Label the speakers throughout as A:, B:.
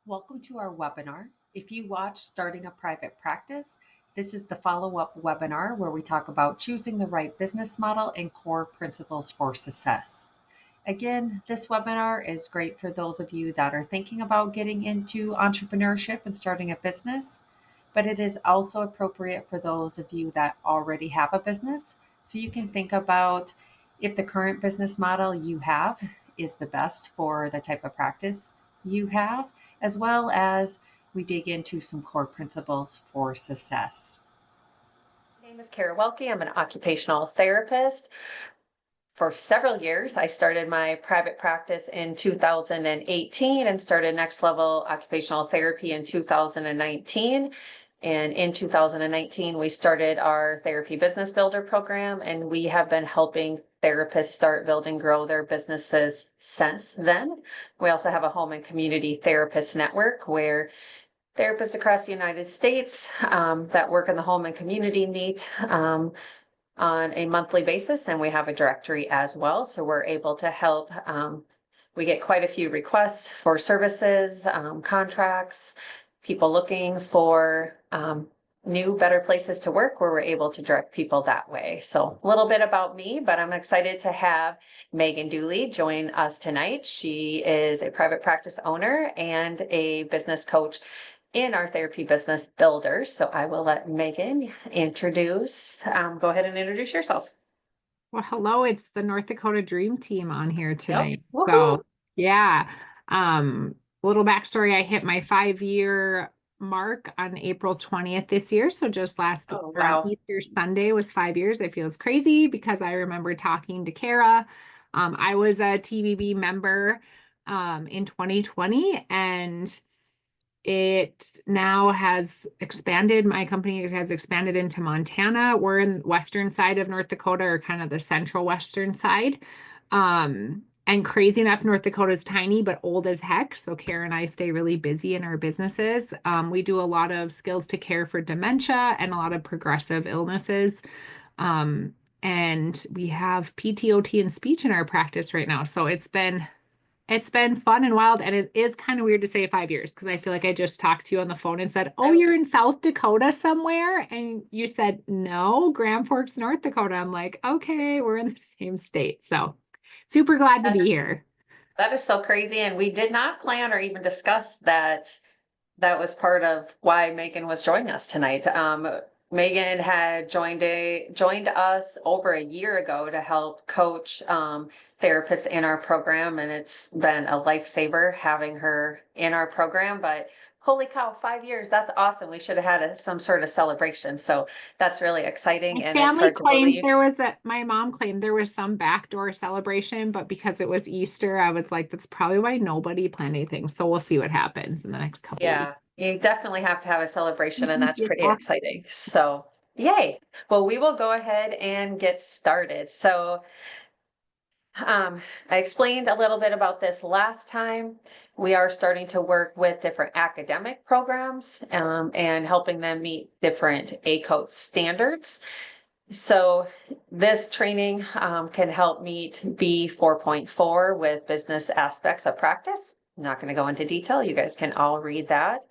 A: Welcome to our webinar. If you watch Starting a Private Practice, this is the follow-up webinar where we talk about choosing the right business model and core principles for success. Again, this webinar is great for those of you that are thinking about getting into entrepreneurship and starting a business, but it is also appropriate for those of you that already have a business. So you can think about if the current business model you have is the best for the type of practice you have, as well as we dig into some core principles for success.
B: My name is Kara Welke. I'm an occupational therapist. For several years, I started my private practice in 2018 and started Next Level Occupational Therapy in 2019. And in 2019, we started our Therapy Business Builder program, and we have been helping therapists start, build, and grow their businesses since then. We also have a home and community therapist network where therapists across the United States that work in the home and community meet on a monthly basis, and we have a directory as well. So we're able to help. We get quite a few requests for services, contracts, people looking for new, better places to work where we're able to direct people that way. So a little bit about me, but I'm excited to have Megan Dooley join us tonight. She is a private practice owner and a business coach in our Therapy Business Builders. So I will let Megan introduce, go ahead and introduce yourself.
C: Well, hello, it's the North Dakota Dream Team on here
B: Yep.
C: tonight.
B: Woohoo.
C: So, yeah, little backstory, I hit my 5-year mark on April 20th this year. So just last
B: Oh,
C: or on
B: wow.
C: Easter Sunday was 5 years. It feels crazy because I remember talking to Kara. I was a TBB member in 2020, and it now has expanded. My company has expanded into Montana. We're in the western side of North Dakota, or kind of the central western side. And crazy enough, North Dakota is tiny but old as heck. So Kara and I stay really busy in our businesses. We do a lot of skills to care for dementia and a lot of progressive illnesses. And we have PTOT and speech in our practice right now. So it's been fun and wild, and it is kind of weird to say 5 years because I feel like I just talked to you on the phone and said, "Oh, you're in South Dakota somewhere," and you said, "No, Grand Forks, North Dakota." I'm like, "Okay, we're in the same state." So, super glad to be here.
B: That is so crazy. And we did not plan or even discuss that that was part of why Megan was joining us tonight. Megan had joined us over a year ago to help coach therapists in our program, and it's been a lifesaver having her in our program. But holy cow, 5 years, that's awesome. We should have had some sort of celebration. So that's really exciting,
C: My
B: and it's
C: family
B: hard to
C: claimed
B: believe.
C: my mom claimed there was some backdoor celebration, but because it was Easter, I was like, that's probably why nobody planned anything. So we'll see what happens in the next couple weeks.
B: Yeah, you definitely have to have a celebration, and that's pretty
C: Yeah.
B: exciting. So, yay. Well, we will go ahead and get started. So, I explained a little bit about this last time. We are starting to work with different academic programs and helping them meet different ACOTE standards. So this training can help meet B 4.4 with business aspects of practice. I'm not going to go into detail. You guys can all read that.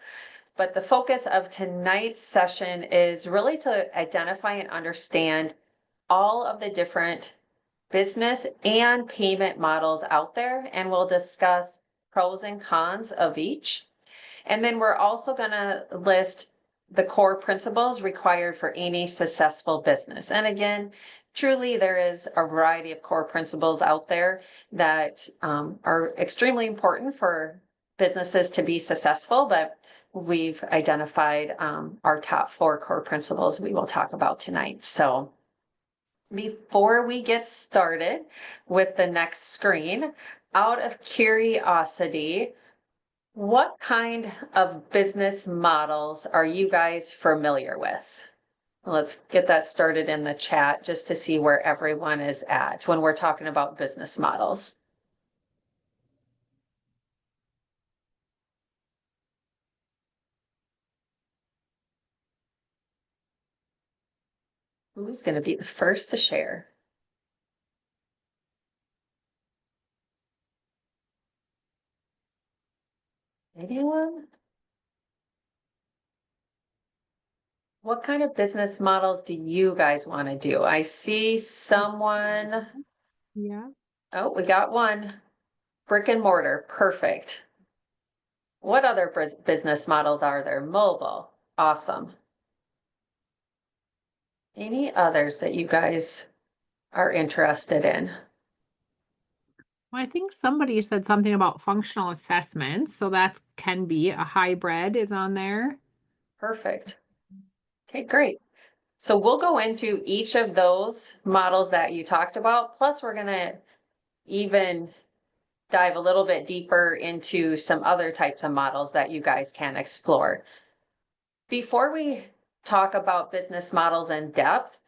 B: But the focus of tonight's session is really to identify and understand all of the different business and payment models out there, and we'll discuss pros and cons of each. And then we're also going to list the core principles required for any successful business. And again, truly, there is a variety of core principles out there that are extremely important for businesses to be successful, but we've identified our top 4 core principles we will talk about tonight. So before we get started with the next screen, out of curiosity, what kind of business models are you guys familiar with? Let's get that started in the chat just to see where everyone is at when we're talking about business models. Who's going to be the first to share? Anyone? What kind of business models do you guys want to do? I see someone.
C: Yeah.
B: Oh, we got one. Brick and mortar. Perfect. What other business models are there? Mobile. Awesome. Any others that you guys are interested in?
C: Well, I think somebody said something about functional assessments, so that can be a hybrid is on there.
B: Perfect. Okay, great. So we'll go into each of those models that you talked about. Plus, we're going to even dive a little bit deeper into some other types of models that you guys can explore. Before we talk about business models in depth,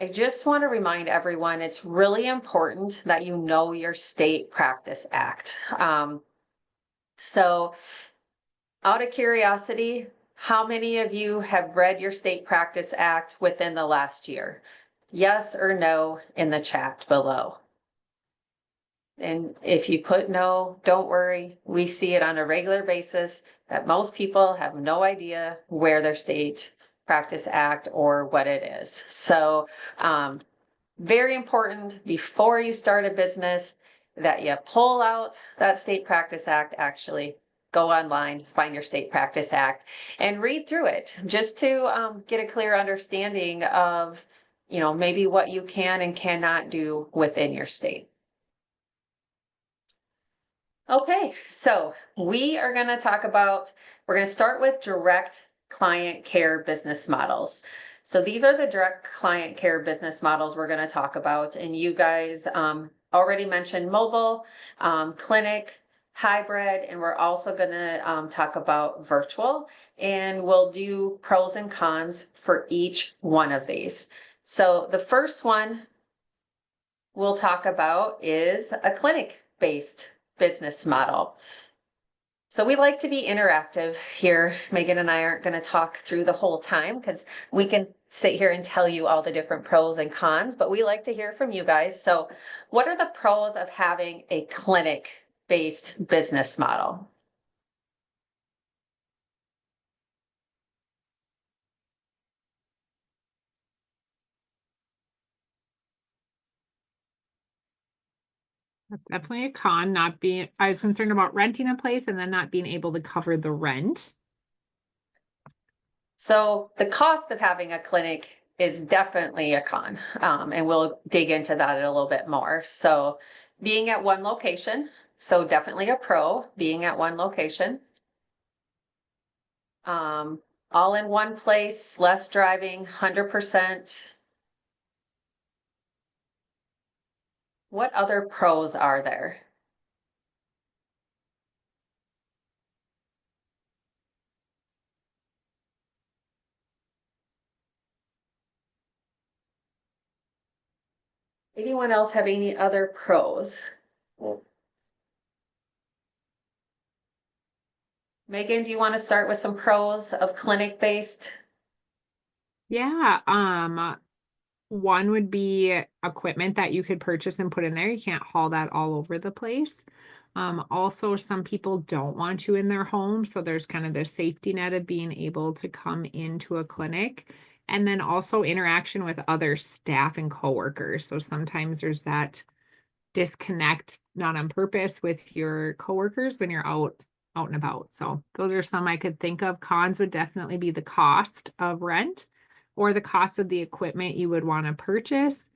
B: I just want to remind everyone it's really important that you know your State Practice Act. So, out of curiosity, how many of you have read your State Practice Act within the last year? Yes or no in the chat below. And if you put no, don't worry. We see it on a regular basis that most people have no idea where their State Practice Act or what it is. So, very important before you start a business that you pull out that State Practice Act, actually go online, find your State Practice Act and read through it just to get a clear understanding of, maybe what you can and cannot do within your state. Okay, so we're going to start with direct client care business models. So these are the direct client care business models we're going to talk about. And you guys already mentioned mobile, clinic, hybrid, and we're also going to talk about virtual. And we'll do pros and cons for each one of these. So the first one we'll talk about is a clinic-based business model. So we like to be interactive here. Megan and I aren't going to talk through the whole time because we can sit here and tell you all the different pros and cons, but we like to hear from you guys. So what are the pros of having a clinic-based business model?
C: That's definitely a con, I was concerned about renting a place and then not being able to cover the rent.
B: So the cost of having a clinic is definitely a con, and we'll dig into that a little bit more. So being at one location, so definitely a pro, being at one location. All in one place, less driving, 100%. What other pros are there? Anyone else have any other pros? Megan, do you want to start with some pros of clinic-based?
C: Yeah, one would be equipment that you could purchase and put in there. You can't haul that all over the place. Also, some people don't want you in their home, so there's kind of the safety net of being able to come into a clinic. And then also interaction with other staff and coworkers. So sometimes there's that disconnect, not on purpose, with your coworkers when you're out and about. So those are some I could think of. Cons would definitely be the cost of rent or the cost of the equipment you would want to purchase.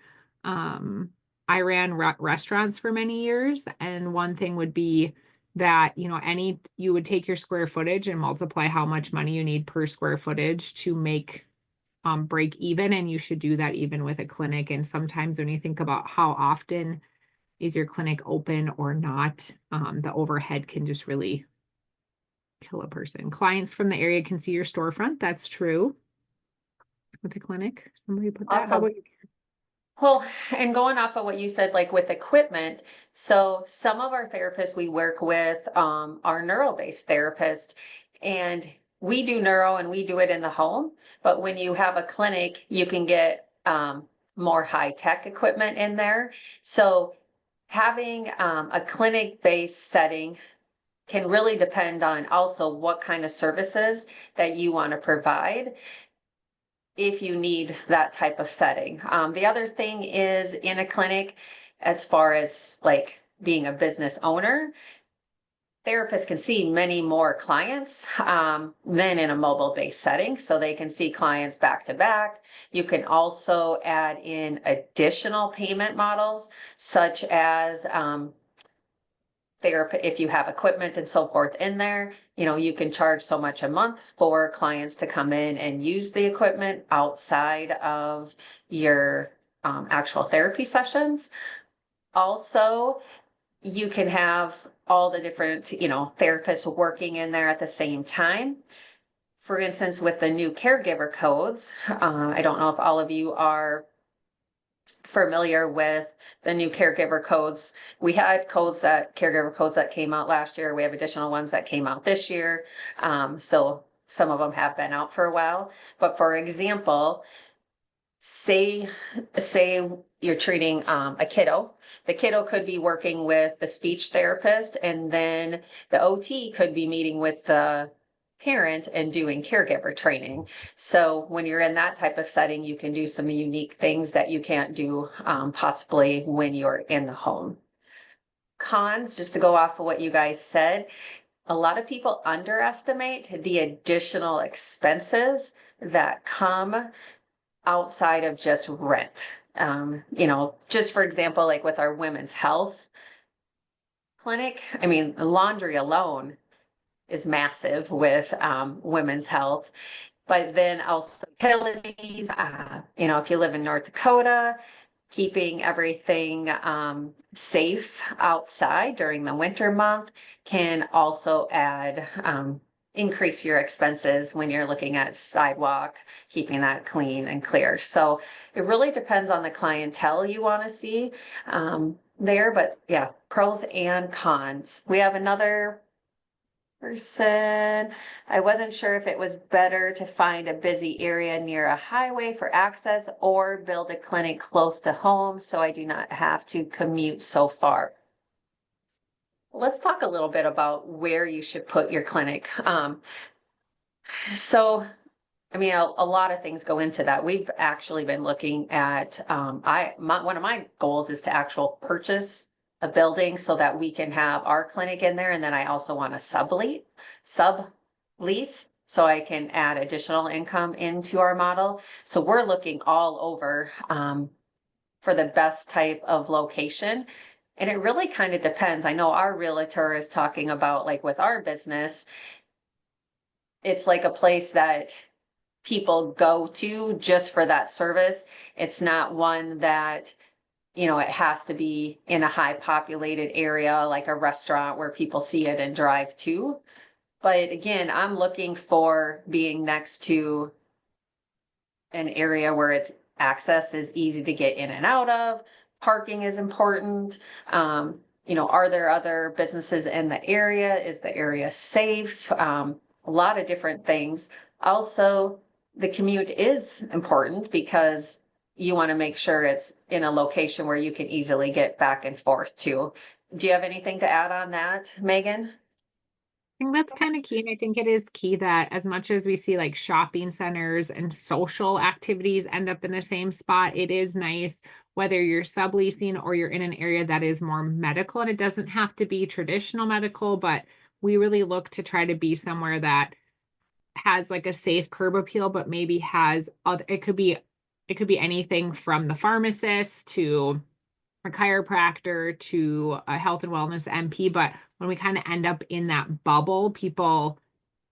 C: I ran restaurants for many years, and one thing would be that you would take your square footage and multiply how much money you need per square footage to make break even, and you should do that even with a clinic. And sometimes when you think about how often is your clinic open or not, the overhead can just really kill a person. Clients from the area can see your storefront. That's true with the clinic. Somebody put that. How
B: Awesome.
C: about you?
B: Well, and going off of what you said, like with equipment, so some of our therapists we work with are neuro-based therapists, and we do neuro and we do it in the home. But when you have a clinic, you can get more high-tech equipment in there. So having a clinic-based setting can really depend on also what kind of services that you want to provide if you need that type of setting. The other thing is in a clinic, as far as like being a business owner, therapists can see many more clients than in a mobile-based setting, so they can see clients back to back. You can also add in additional payment models, such as therapy, if you have equipment and so forth in there, you can charge so much a month for clients to come in and use the equipment outside of your actual therapy sessions. Also, you can have all the different, therapists working in there at the same time. For instance, with the new caregiver codes, I don't know if all of you are familiar with the new caregiver codes. We had caregiver codes that came out last year. We have additional ones that came out this year. So some of them have been out for a while. But for example, say you're treating a kiddo. The kiddo could be working with the speech therapist, and then the OT could be meeting with the parent and doing caregiver training. So when you're in that type of setting, you can do some unique things that you can't do possibly when you're in the home. Cons, just to go off of what you guys said, a lot of people underestimate the additional expenses that come outside of just rent. Just for example, like with our women's health clinic, I mean, laundry alone is massive with women's health, but then also utilities, if you live in North Dakota, keeping everything safe outside during the winter month can also increase your expenses when you're looking at sidewalk, keeping that clean and clear. So it really depends on the clientele you want to see there, but yeah, pros and cons. We have another person. I wasn't sure if it was better to find a busy area near a highway for access or build a clinic close to home so I do not have to commute so far. Let's talk a little bit about where you should put your clinic. So, I mean, a lot of things go into that. We've actually been looking at, one of my goals is to actual purchase a building so that we can have our clinic in there. And then I also want to sublease so I can add additional income into our model. So we're looking all over for the best type of location. And it really kind of depends. I know our realtor is talking about, like with our business, it's like a place that people go to just for that service. It's not one that, it has to be in a high populated area, like a restaurant where people see it and drive to. But again, I'm looking for being next to an area where its access is easy to get in and out of. Parking is important. Are there other businesses in the area? Is the area safe? A lot of different things. Also, the commute is important because you want to make sure it's in a location where you can easily get back and forth to. Do you have anything to add on that, Megan?
C: I think that's kind of key. And I think it is key that as much as we see like shopping centers and social activities end up in the same spot, it is nice whether you're subleasing or you're in an area that is more medical. And it doesn't have to be traditional medical, but we really look to try to be somewhere that has like a safe curb appeal, but maybe has other, it could be anything from the pharmacist to a chiropractor to a health and wellness MP. But when we kind of end up in that bubble, people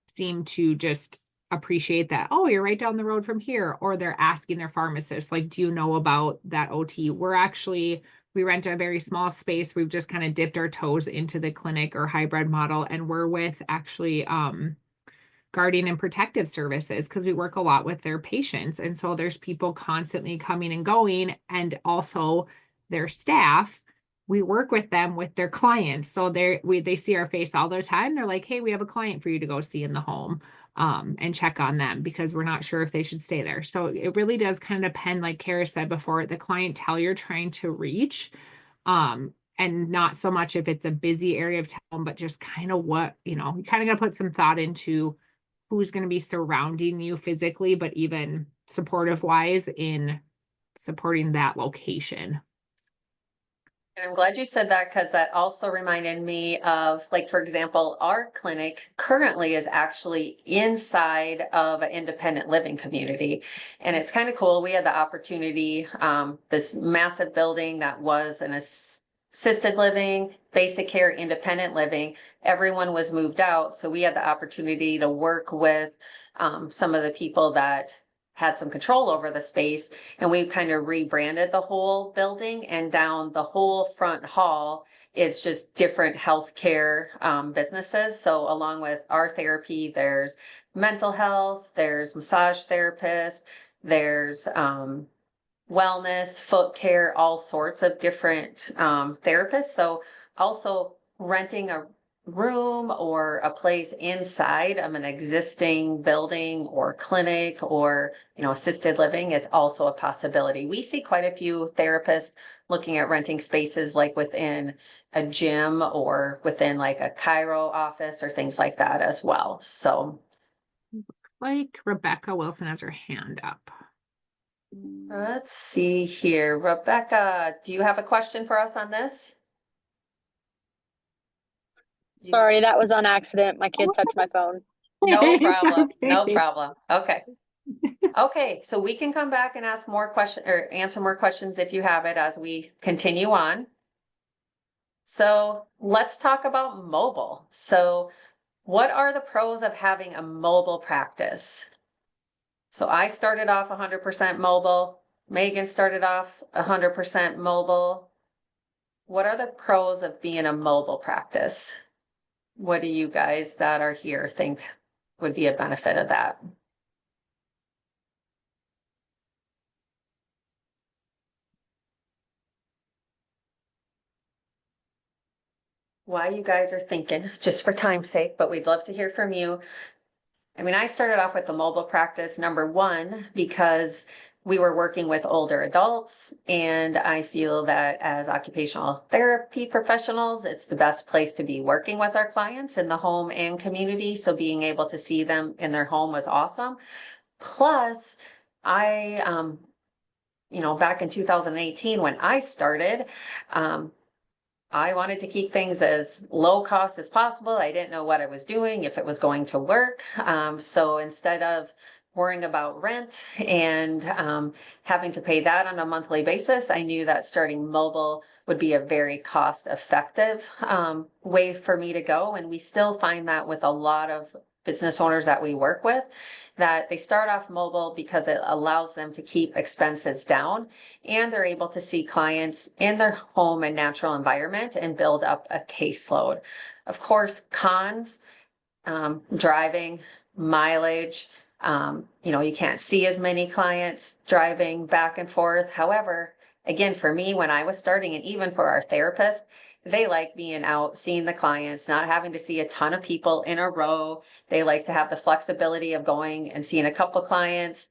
C: seem to just appreciate that. Oh, you're right down the road from here. Or they're asking their pharmacist, like, do you know about that OT? We rent a very small space. We've just kind of dipped our toes into the clinic or hybrid model. And we're with actually, guardian and protective services because we work a lot with their patients. And so there's people constantly coming and going, and also their staff. We work with them with their clients. So they see our face all the time. They're like, hey, we have a client for you to go see in the home and check on them because we're not sure if they should stay there. So it really does kind of depend, like Kara said before, the clientele you're trying to reach. and not so much if it's a busy area of town, but just kind of what, you kind of got to put some thought into who's going to be surrounding you physically, but even supportive wise in supporting that location.
B: And I'm glad you said that because that also reminded me of, like, for example, our clinic currently is actually inside of an independent living community. And it's kind of cool. We had the opportunity, this massive building that was an assisted living, basic care, independent living. Everyone was moved out. So we had the opportunity to work with some of the people that had some control over the space, and we kind of rebranded the whole building, and down the whole front hall it's just different healthcare businesses. So along with our therapy, there's mental health, there's massage therapists, there's wellness, foot care, all sorts of different therapists. So also renting a room or a place inside of an existing building or clinic or assisted living is also a possibility. We see quite a few therapists looking at renting spaces like within a gym or within like a chiro office or things like that as well. So
C: Looks like Rebecca Wilson has her hand up.
B: let's see here. Rebecca, do you have a question for us on this?
D: Sorry, that was on accident. My kid touched my phone.
B: No problem. No
C: Okay.
B: problem. Okay. Okay, so we can come back and ask more questions or answer more questions if you have it as we continue on. So let's talk about mobile. So what are the pros of having a mobile practice? So I started off 100% mobile. Megan started off 100% mobile. What are the pros of being a mobile practice? What do you guys that are here think would be a benefit of that? Why you guys are thinking, just for time's sake, but we'd love to hear from you. I mean, I started off with the mobile practice, number one, because we were working with older adults, and I feel that as occupational therapy professionals, it's the best place to be working with our clients in the home and community. So being able to see them in their home was awesome. Plus, I, back in 2018, when I started, I wanted to keep things as low cost as possible. I didn't know what I was doing, if it was going to work. So instead of worrying about rent and having to pay that on a monthly basis, I knew that starting mobile would be a very cost effective way for me to go. And we still find that with a lot of business owners that we work with, that they start off mobile because it allows them to keep expenses down, and they're able to see clients in their home and natural environment and build up a caseload. Of course, cons, driving, mileage, you can't see as many clients driving back and forth. However, again, for me, when I was starting, and even for our therapist, they like being out, seeing the clients, not having to see a ton of people in a row. They like to have the flexibility of going and seeing a couple clients,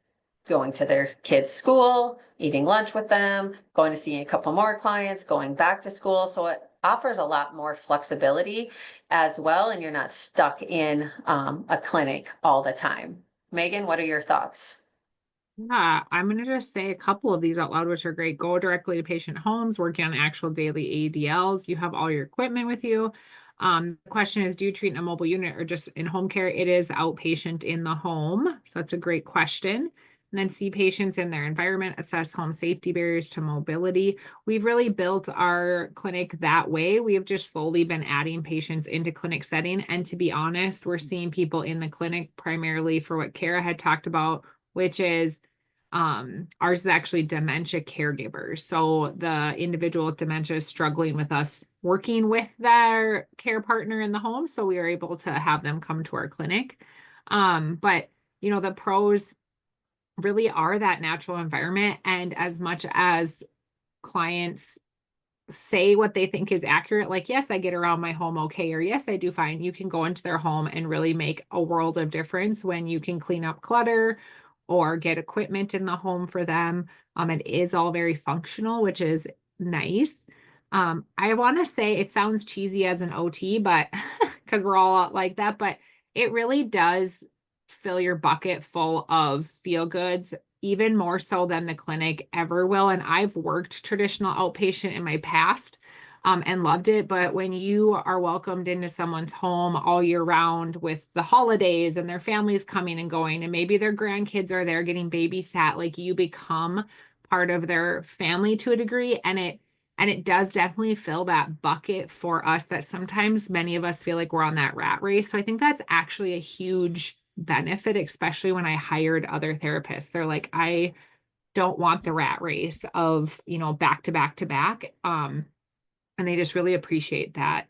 B: going to their kids' school, eating lunch with them, going to see a couple more clients, going back to school. So it offers a lot more flexibility as well, and you're not stuck in a clinic all the time. Megan, what are your thoughts?
C: Yeah, I'm going to just say a couple of these out loud, which are great. Go directly to patient homes, working on actual daily ADLs. You have all your equipment with you. The question is, do you treat in a mobile unit or just in home care? It is outpatient in the home. So that's a great question. And then see patients in their environment, assess home safety barriers to mobility. We've really built our clinic that way. We have just slowly been adding patients into clinic setting. And to be honest, we're seeing people in the clinic primarily for what Kara had talked about, which is ours is actually dementia caregivers. So the individual with dementia is struggling with us working with their care partner in the home. So we are able to have them come to our clinic. But the pros really are that natural environment. And as much as clients say what they think is accurate, like, yes, I get around my home okay, or yes, I do fine. You can go into their home and really make a world of difference when you can clean up clutter or get equipment in the home for them. It is all very functional, which is nice. I want to say it sounds cheesy as an OT, but because we're all like that, but it really does fill your bucket full of feel goods, even more so than the clinic ever will. And I've worked traditional outpatient in my past, and loved it. But when you are welcomed into someone's home all year round with the holidays and their families coming and going, and maybe their grandkids are there getting babysat, like you become part of their family to a degree. And it does definitely fill that bucket for us that sometimes many of us feel like we're on that rat race. So I think that's actually a huge benefit, especially when I hired other therapists. They're like, I don't want the rat race of, back to back to back. And they just really appreciate that.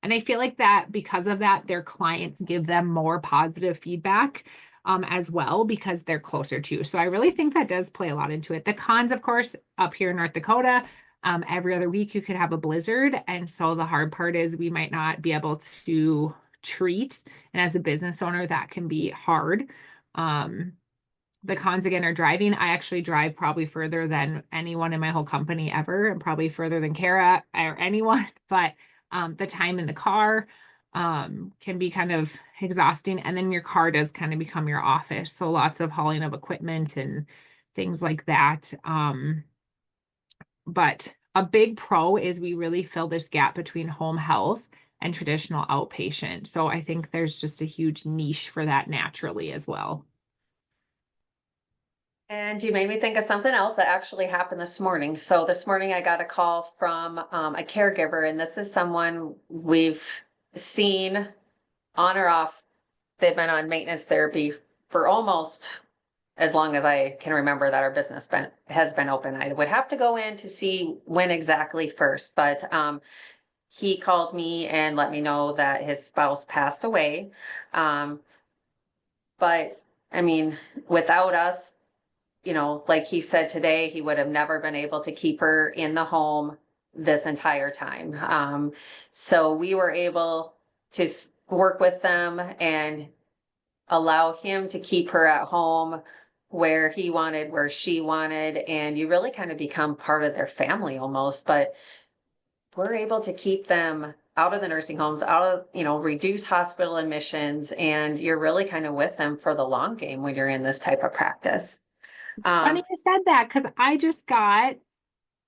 C: And I feel like that because of that, their clients give them more positive feedback as well because they're closer to. So I really think that does play a lot into it. The cons, of course, up here in North Dakota, every other week you could have a blizzard. And so the hard part is we might not be able to treat. And as a business owner, that can be hard. The cons again are driving. I actually drive probably further than anyone in my whole company ever, and probably further than Kara or anyone. But the time in the car can be kind of exhausting. And then your car does kind of become your office. So lots of hauling of equipment and things like that. But a big pro is we really fill this gap between home health and traditional outpatient. So I think there's just a huge niche for that naturally as well.
B: And you made me think of something else that actually happened this morning. So this morning I got a call from a caregiver, and this is someone we've seen on or off. They've been on maintenance therapy for almost as long as I can remember that our business has been open. I would have to go in to see when exactly first, but he called me and let me know that his spouse passed away. But I mean, without us, like he said today, he would have never been able to keep her in the home this entire time. So we were able to work with them and allow him to keep her at home where he wanted, where she wanted, and you really kind of become part of their family almost. But we're able to keep them out of the nursing homes, out of, reduce hospital admissions, and you're really kind of with them for the long game when you're in this type of practice.
C: Funny you said that because I just got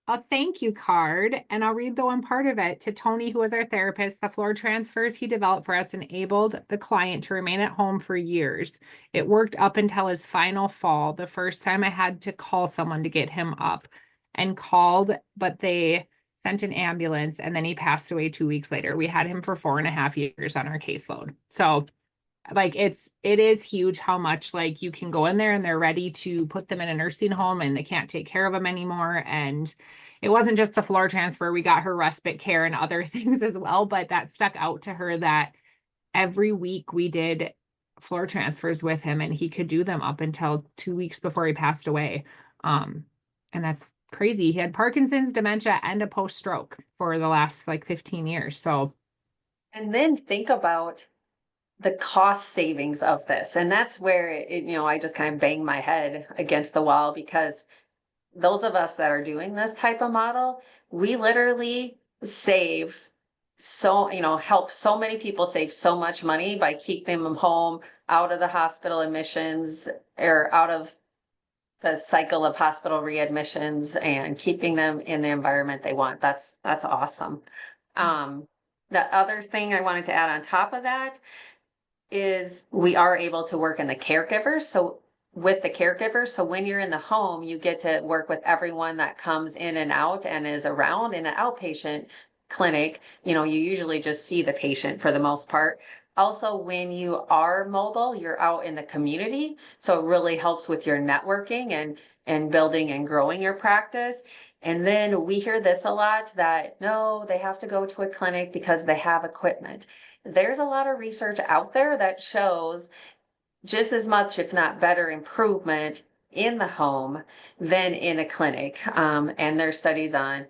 C: a thank you card, and I'll read the one part of it to Tony, who was our therapist. The floor transfers he developed for us enabled the client to remain at home for years. It worked up until his final fall. The first time I had to call someone to get him up and called, but they sent an ambulance and then he passed away 2 weeks later. We had him for 4.5 years on our caseload. So like it is huge how much like you can go in there and they're ready to put them in a nursing home and they can't take care of them anymore. And it wasn't just the floor transfer. We got her respite care and other things as well, but that stuck out to her that every week we did floor transfers with him and he could do them up until 2 weeks before he passed away. And that's crazy. He had Parkinson's, dementia, and a post-stroke for the last like 15 years. So,
B: and then think about the cost savings of this. And that's where I just kind of bang my head against the wall, because those of us that are doing this type of model, we literally save help so many people save so much money by keeping them home, out of the hospital admissions, or out of the cycle of hospital readmissions, and keeping them in the environment they want. That's awesome. The other thing I wanted to add on top of that is we are able to work in the caregivers. So with the caregivers, so when you're in the home, you get to work with everyone that comes in and out and is around. In an outpatient clinic, you usually just see the patient for the most part. Also, when you are mobile, you're out in the community. So it really helps with your networking and building and growing your practice. And then we hear this a lot that no, they have to go to a clinic because they have equipment. There's a lot of research out there that shows just as much, if not better, improvement in the home than in a clinic. And there's studies on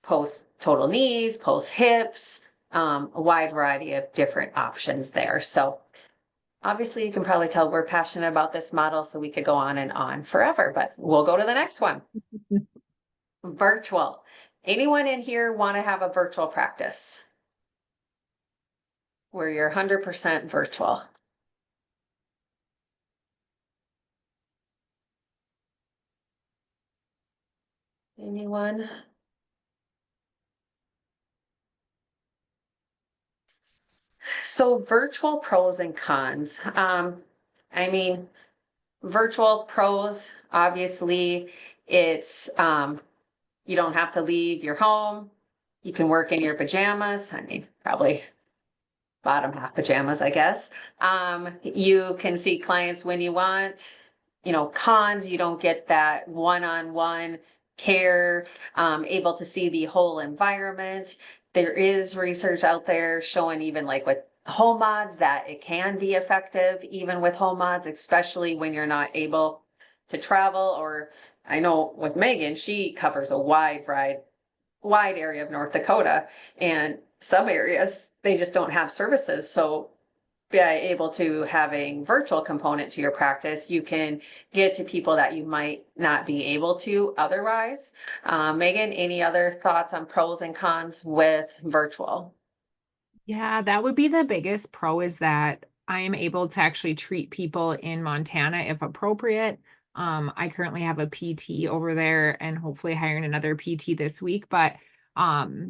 B: post total knees, post hips, a wide variety of different options there. So obviously you can probably tell we're passionate about this model, so we could go on and on forever, but we'll go to the next one. Virtual. Anyone in here want to have a virtual practice where you're 100% virtual? Anyone? So virtual pros and cons. I mean, virtual pros, obviously, it's you don't have to leave your home. You can work in your pajamas. I mean, probably bottom half pajamas, I guess. You can see clients when you want. You know, cons, you don't get that one-on-one care, able to see the whole environment. There is research out there showing even like with home mods that it can be effective even with home mods, especially when you're not able to travel. Or I know with Megan, she covers a wide area of North Dakota, and some areas they just don't have services. So by able to having virtual component to your practice, you can get to people that you might not be able to otherwise. Megan, any other thoughts on pros and cons with virtual?
C: Yeah, that would be the biggest pro, is that I am able to actually treat people in Montana if appropriate. I currently have a PT over there and hopefully hiring another PT this week, but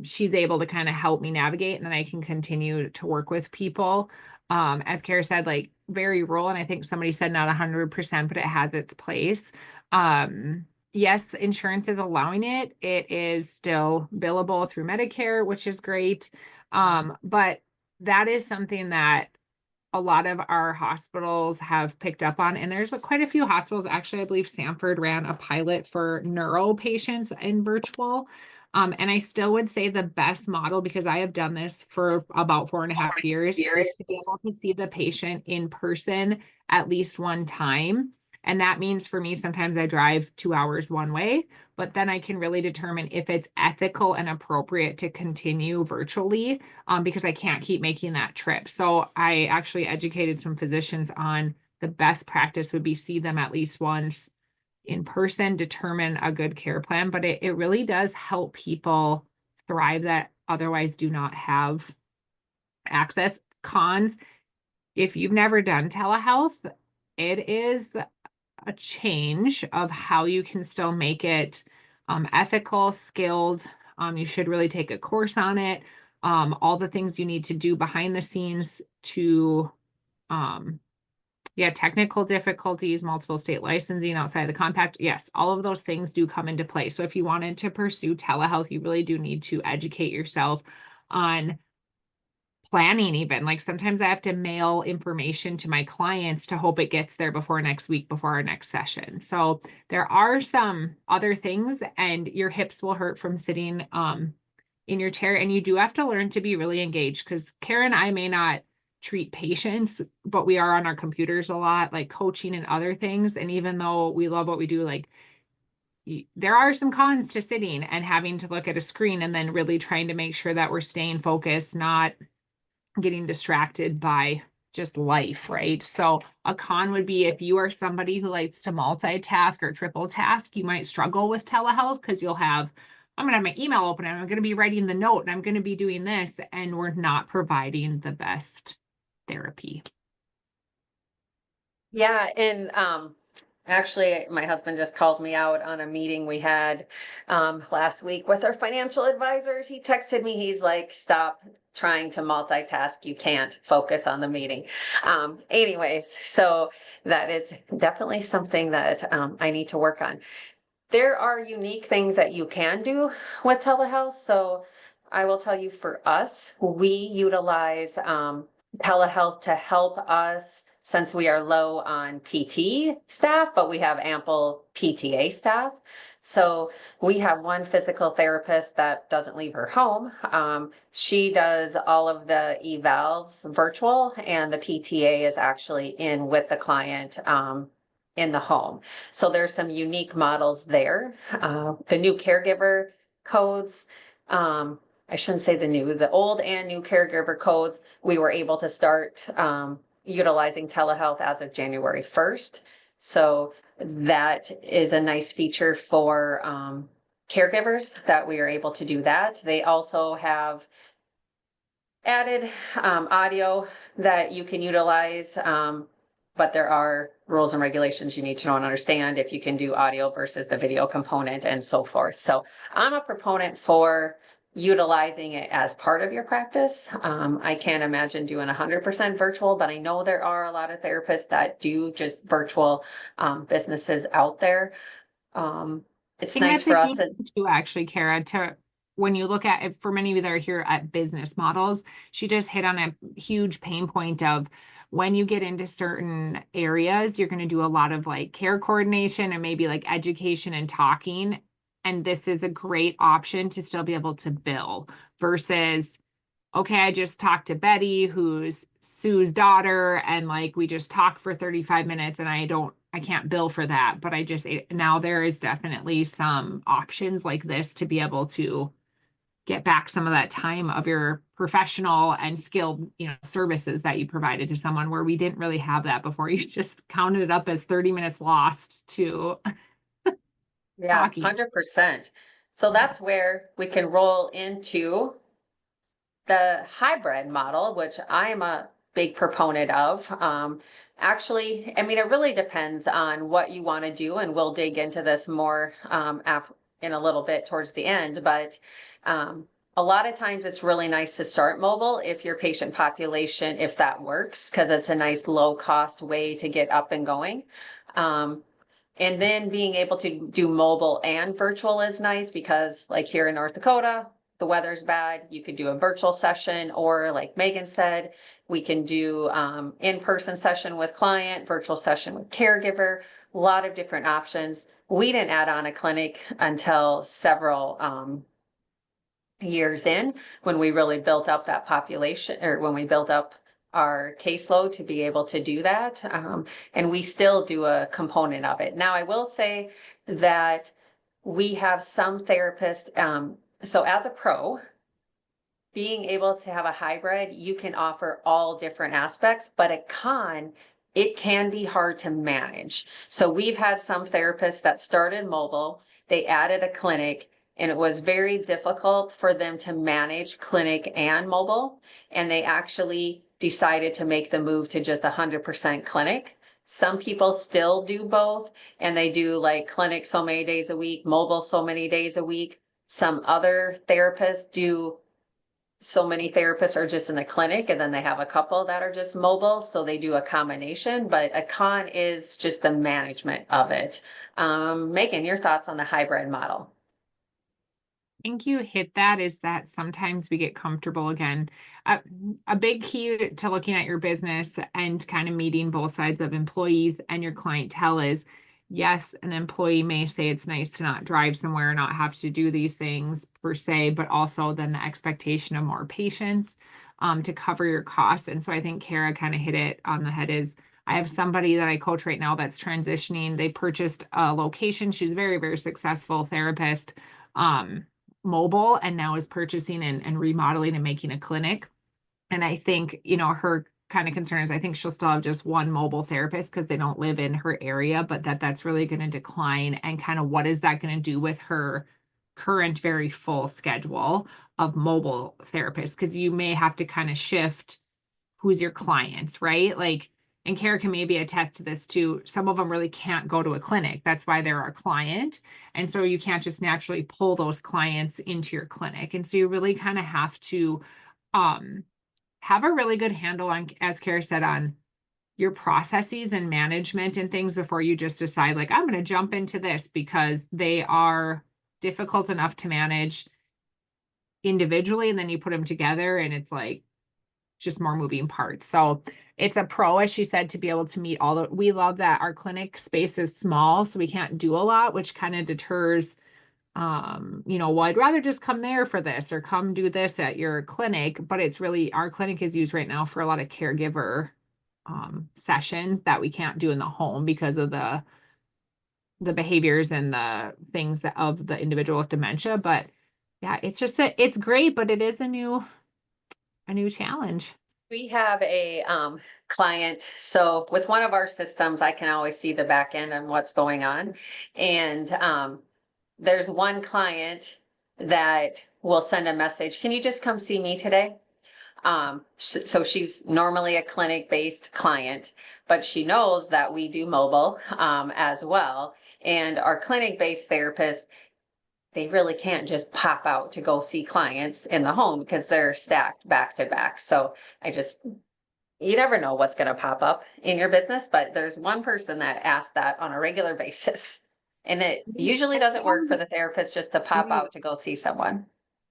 C: she's able to kind of help me navigate, and then I can continue to work with people. As Kara said, like very rural, and I think somebody said not 100%, but it has its place. Yes, insurance is allowing it. It is still billable through Medicare, which is great. But that is something that a lot of our hospitals have picked up on. And there's quite a few hospitals. Actually, I believe Sanford ran a pilot for neuro patients in virtual. And I still would say the best model, because I have done this for about 4.5 years, is to be able to see the patient in person at least one time. And that means for me, sometimes I drive 2 hours one way, but then I can really determine if it's ethical and appropriate to continue virtually, because I can't keep making that trip. So I actually educated some physicians on the best practice would be see them at least once in person, determine a good care plan. But it really does help people thrive that otherwise do not have access. Cons, if you've never done telehealth, it is a change of how you can still make it ethical, skilled. You should really take a course on it. All the things you need to do behind the scenes to, yeah, technical difficulties, multiple state licensing outside the compact. Yes, all of those things do come into play. So if you wanted to pursue telehealth, you really do need to educate yourself on planning. Even like sometimes I have to mail information to my clients to hope it gets there before next week, before our next session. So there are some other things, and your hips will hurt from sitting in your chair, and you do have to learn to be really engaged, because Karen and I may not treat patients, but we are on our computers a lot, like coaching and other things. And even though we love what we do, like there are some cons to sitting and having to look at a screen and then really trying to make sure that we're staying focused, not getting distracted by just life, right? So a con would be if you are somebody who likes to multitask or triple task, you might struggle with telehealth, because you'll have, I'm gonna have my email open and I'm gonna be writing the note and I'm gonna be doing this, and we're not providing the best therapy.
B: Yeah, and actually, my husband just called me out on a meeting we had last week with our financial advisors. He texted me, he's like, stop trying to multitask. You can't focus on the meeting. Anyways, so that is definitely something that I need to work on. There are unique things that you can do with telehealth. So I will tell you, for us, we utilize telehealth to help us, since we are low on PT staff, but we have ample PTA staff. So we have one physical therapist that doesn't leave her home. She does all of the evals virtual, and the PTA is actually in with the client in the home. So there's some unique models there. The new caregiver codes, I shouldn't say the old and new caregiver codes, we were able to start utilizing telehealth as of January 1st. So that is a nice feature for caregivers that we are able to do that. They also have added audio that you can utilize, but there are rules and regulations you need to know and understand if you can do audio versus the video component and so forth. So I'm a proponent for utilizing it as part of your practice. I can't imagine doing 100% virtual, but I know there are a lot of therapists that do just virtual businesses out there. It's
C: think
B: nice
C: that's a
B: for us.
C: huge thing too, actually, Kara, to when you look at it, for many of you that are here at business models, she just hit on a huge pain point of when you get into certain areas, you're going to do a lot of like care coordination and maybe like education and talking. And this is a great option to still be able to bill versus, okay, I just talked to Betty, who's Sue's daughter, and like we just talked for 35 minutes and I can't bill for that. But now there is definitely some options like this to be able to get back some of that time of your professional and skilled, services that you provided to someone where we didn't really have that before. You just counted it up as 30 minutes lost to
B: Yeah,
C: talking.
B: 100%. So that's where we can roll into the hybrid model, which I am a big proponent of. Actually, I mean, it really depends on what you want to do, and we'll dig into this more in a little bit towards the end. But a lot of times it's really nice to start mobile if your patient population, if that works, because it's a nice low cost way to get up and going. And then being able to do mobile and virtual is nice because like here in North Dakota, the weather's bad. You could do a virtual session, or like Megan said, we can do in-person session with client, virtual session with caregiver, a lot of different options. We didn't add on a clinic until several years in, when we really built up that population, or when we built up our caseload to be able to do that. And we still do a component of it. Now, I will say that we have some therapists, so as a pro, being able to have a hybrid, you can offer all different aspects, but a con, it can be hard to manage. So we've had some therapists that started mobile, they added a clinic, and it was very difficult for them to manage clinic and mobile. And they actually decided to make the move to just 100% clinic. Some people still do both, and they do like clinic so many days a week, mobile so many days a week. Some other therapists do, so many therapists are just in the clinic, and then they have a couple that are just mobile, so they do a combination. But a con is just the management of it. Megan, your thoughts on the hybrid model?
C: I think you hit that, is that sometimes we get comfortable again. A big key to looking at your business and kind of meeting both sides of employees and your clientele is, yes, an employee may say it's nice to not drive somewhere, not have to do these things per se, but also then the expectation of more patients to cover your costs. And so I think Kara kind of hit it on the head. Is I have somebody that I coach right now that's transitioning. They purchased a location. She's a very, very successful therapist. Mobile, and now is purchasing and remodeling and making a clinic. And I think, her kind of concern is I think she'll still have just one mobile therapist because they don't live in her area, but that's really going to decline. And kind of what is that going to do with her current very full schedule of mobile therapists? Because you may have to kind of shift who's your clients, right? Like, and Kara can maybe attest to this too. Some of them really can't go to a clinic. That's why they're our client. And so you can't just naturally pull those clients into your clinic. And so you really kind of have to have a really good handle on, as Kara said, on your processes and management and things before you just decide, like, I'm going to jump into this, because they are difficult enough to manage individually. And then you put them together and it's like just more moving parts. So it's a pro, as she said, to be able to meet we love that our clinic space is small, so we can't do a lot, which kind of deters, well, I'd rather just come there for this or come do this at your clinic. But it's really, our clinic is used right now for a lot of caregiver sessions that we can't do in the home because of the behaviors and the things of the individual with dementia. But yeah, it's just it's great, but it is a new challenge.
B: We have a client, so with one of our systems, I can always see the back end and what's going on. And there's one client that will send a message, can you just come see me today? So she's normally a clinic-based client, but she knows that we do mobile as well. And our clinic-based therapists, they really can't just pop out to go see clients in the home because they're stacked back to back. So you never know what's going to pop up in your business, but there's one person that asks that on a regular basis. And it usually doesn't work for the therapist just to pop out to go see someone.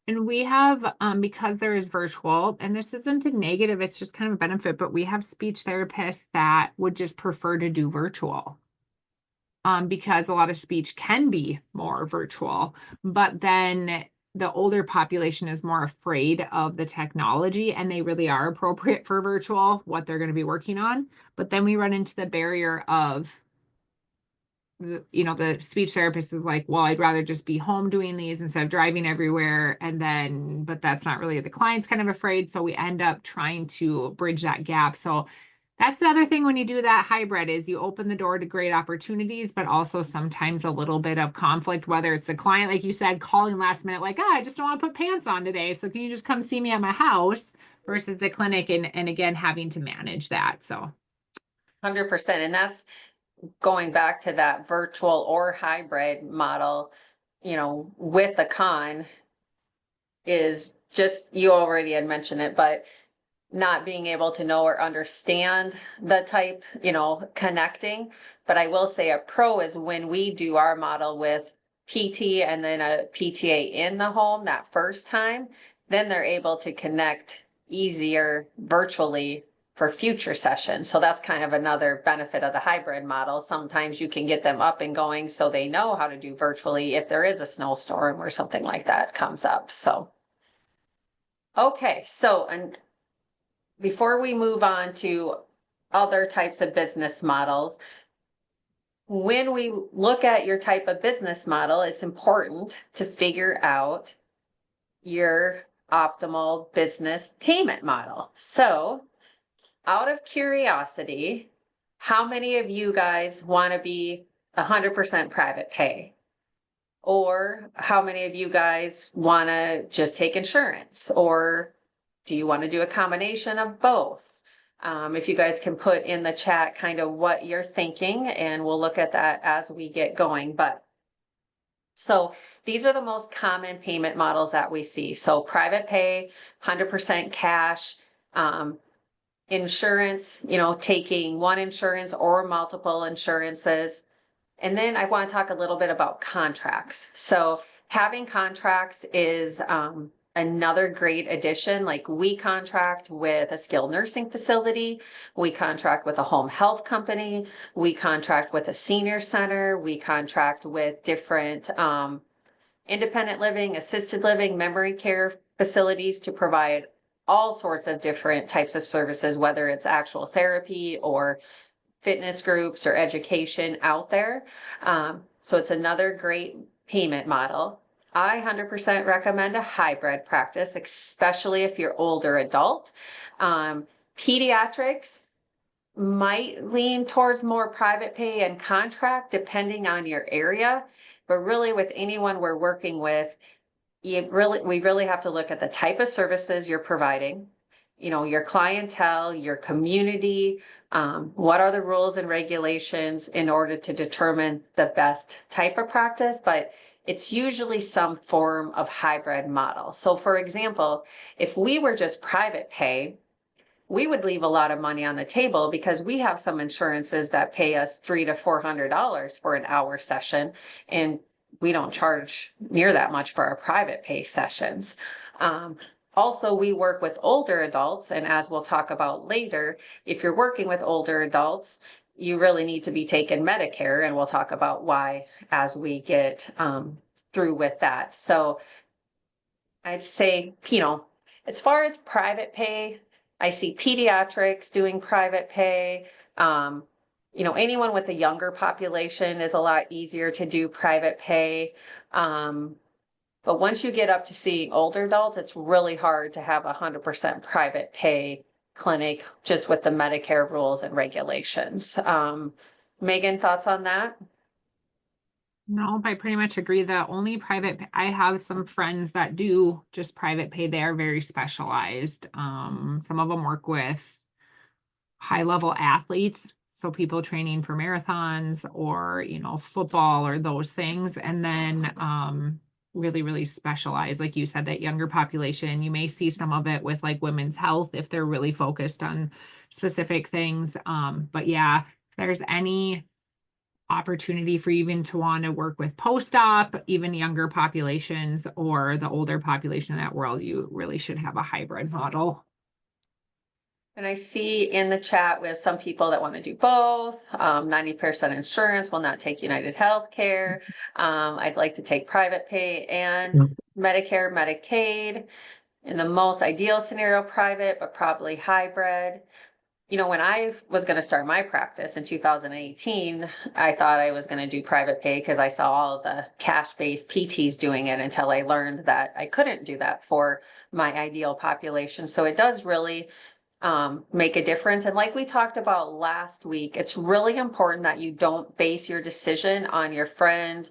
C: And we have, because there is virtual, and this isn't a negative, it's just kind of a benefit, but we have speech therapists that would just prefer to do virtual. Because a lot of speech can be more virtual, but then the older population is more afraid of the technology and they really are appropriate for virtual, what they're going to be working on. But then we run into the barrier of the speech therapist is like, well, I'd rather just be home doing these instead of driving everywhere. But that's not really, the client's kind of afraid. So we end up trying to bridge that gap. So that's the other thing when you do that hybrid is you open the door to great opportunities, but also sometimes a little bit of conflict, whether it's the client, like you said, calling last minute, like, I just don't want to put pants on today. So can you just come see me at my house versus the clinic and again, having to manage that. So
B: 100%. And that's going back to that virtual or hybrid model, with a con is just, you already had mentioned it, but not being able to know or understand the type, connecting. But I will say a pro is when we do our model with PT and then a PTA in the home that first time, then they're able to connect easier virtually for future sessions. So that's kind of another benefit of the hybrid model. Sometimes you can get them up and going so they know how to do virtually if there is a snowstorm or something like that comes up. So, okay, and before we move on to other types of business models, when we look at your type of business model, it's important to figure out your optimal business payment model. So, out of curiosity, how many of you guys want to be 100% private pay? Or how many of you guys want to just take insurance? Or do you want to do a combination of both? If you guys can put in the chat kind of what you're thinking, and we'll look at that as we get going. So these are the most common payment models that we see. So private pay, 100% cash, insurance, taking one insurance or multiple insurances. And then I want to talk a little bit about contracts. So having contracts is another great addition. Like we contract with a skilled nursing facility, we contract with a home health company, we contract with a senior center, we contract with different independent living, assisted living, memory care facilities to provide all sorts of different types of services, whether it's actual therapy or fitness groups or education out there. So it's another great payment model. I 100% recommend a hybrid practice, especially if you're older adult. Pediatrics might lean towards more private pay and contract depending on your area, but really with anyone we're working with, we really have to look at the type of services you're providing, your clientele, your community, what are the rules and regulations in order to determine the best type of practice, but it's usually some form of hybrid model. So for example, if we were just private pay, we would leave a lot of money on the table because we have some insurances that pay us $300 to $400 for an hour session, and we don't charge near that much for our private pay sessions. Also, we work with older adults, and as we'll talk about later, if you're working with older adults, you really need to be taking Medicare, and we'll talk about why as we get through with that. So I'd say, as far as private pay, I see pediatrics doing private pay. Anyone with a younger population is a lot easier to do private pay. But once you get up to seeing older adults, it's really hard to have 100% private pay clinic just with the Medicare rules and regulations. Megan, thoughts on that?
C: No, I pretty much agree. The only I have some friends that do just private pay. They are very specialized. Some of them work with high level athletes. So people training for marathons or, football or those things. And then, really, really specialized, like you said, that younger population. You may see some of it with like women's health if they're really focused on specific things. But yeah, if there's any opportunity for even to want to work with post-op, even younger populations or the older population in that world, you really should have a hybrid model.
B: And I see in the chat we have some people that want to do both. 90% insurance will not take United Healthcare. I'd like to take private pay and Medicare, Medicaid. In the most ideal scenario, private, but probably hybrid. When I was going to start my practice in 2018, I thought I was going to do private pay because I saw all the cash-based PTs doing it until I learned that I couldn't do that for my ideal population. So it does really make a difference. And like we talked about last week, it's really important that you don't base your decision on your friend,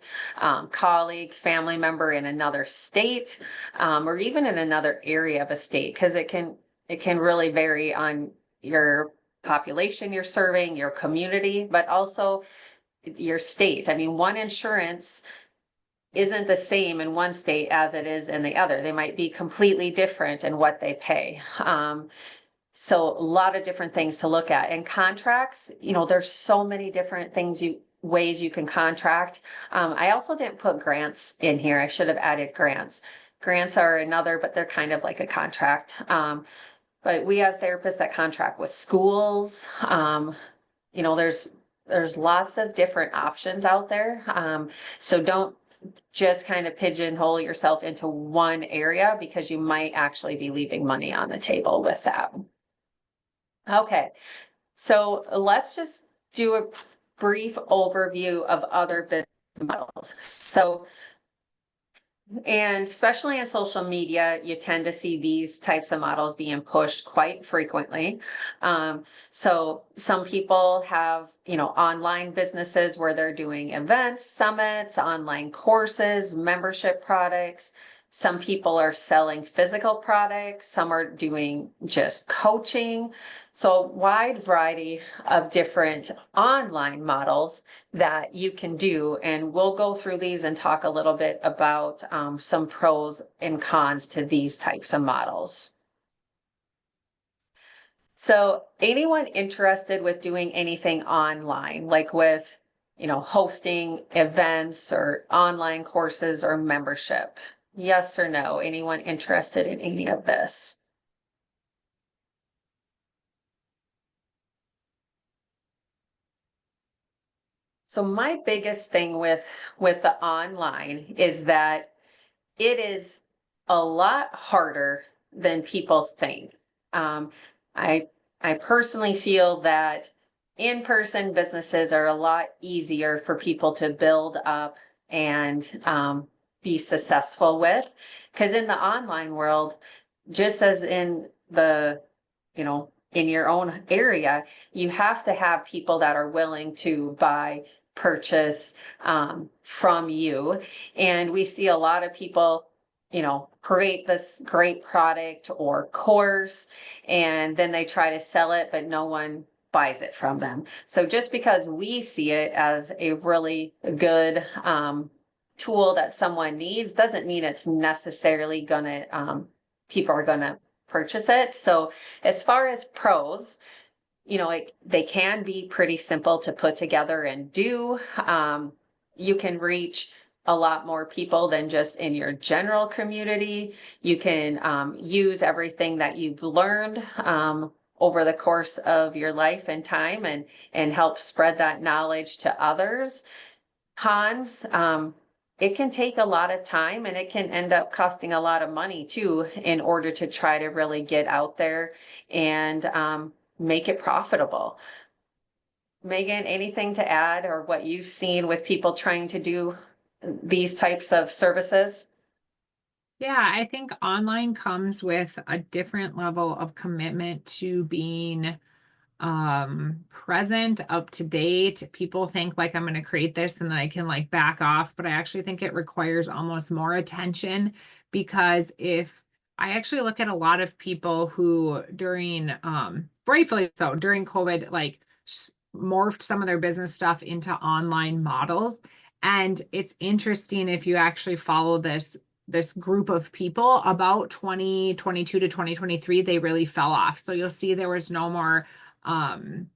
B: colleague, family member in another state, or even in another area of a state, because it can really vary on your population you're serving, your community, but also your state. I mean, one insurance isn't the same in one state as it is in the other. They might be completely different in what they pay. So a lot of different things to look at. And contracts, there's so many different ways you can contract. I also didn't put grants in here. I should have added grants. Grants are another, but they're kind of like a contract. But we have therapists that contract with schools. There's lots of different options out there. So don't just kind of pigeonhole yourself into one area because you might actually be leaving money on the table with that. Okay, so let's just do a brief overview of other business models. And especially in social media, you tend to see these types of models being pushed quite frequently. So some people have, online businesses where they're doing events, summits, online courses, membership products. Some people are selling physical products. Some are doing just coaching. So a wide variety of different online models that you can do. And we'll go through these and talk a little bit about some pros and cons to these types of models. So anyone interested with doing anything online, like with, hosting events or online courses or membership? Yes or no? Anyone interested in any of this? So my biggest thing with the online is that it is a lot harder than people think. Um, I I personally feel that in-person businesses are a lot easier for people to build up and be successful with, because in the online world, just as in the, in your own area, you have to have people that are willing to buy, purchase from you. And we see a lot of people, create this great product or course, and then they try to sell it, but no one buys it from them. So just because we see it as a really good tool that someone needs doesn't mean it's necessarily gonna, people are gonna purchase it. So as far as pros, they can be pretty simple to put together and do. You can reach a lot more people than just in your general community. You can use everything that you've learned over the course of your life and time, and help spread that knowledge to others. Cons, it can take a lot of time, and it can end up costing a lot of money too, in order to try to really get out there and make it profitable. Megan, anything to add, or what you've seen with people trying to do these types of services?
C: Yeah, I think online comes with a different level of commitment to being present, up to date. People think like I'm going to create this and then I can like back off, but I actually think it requires almost more attention, because if I actually look at a lot of people who during rightfully so during COVID like morphed some of their business stuff into online models. And it's interesting, if you actually follow this group of people, about 2022 to 2023, they really fell off. So you'll see there was no more um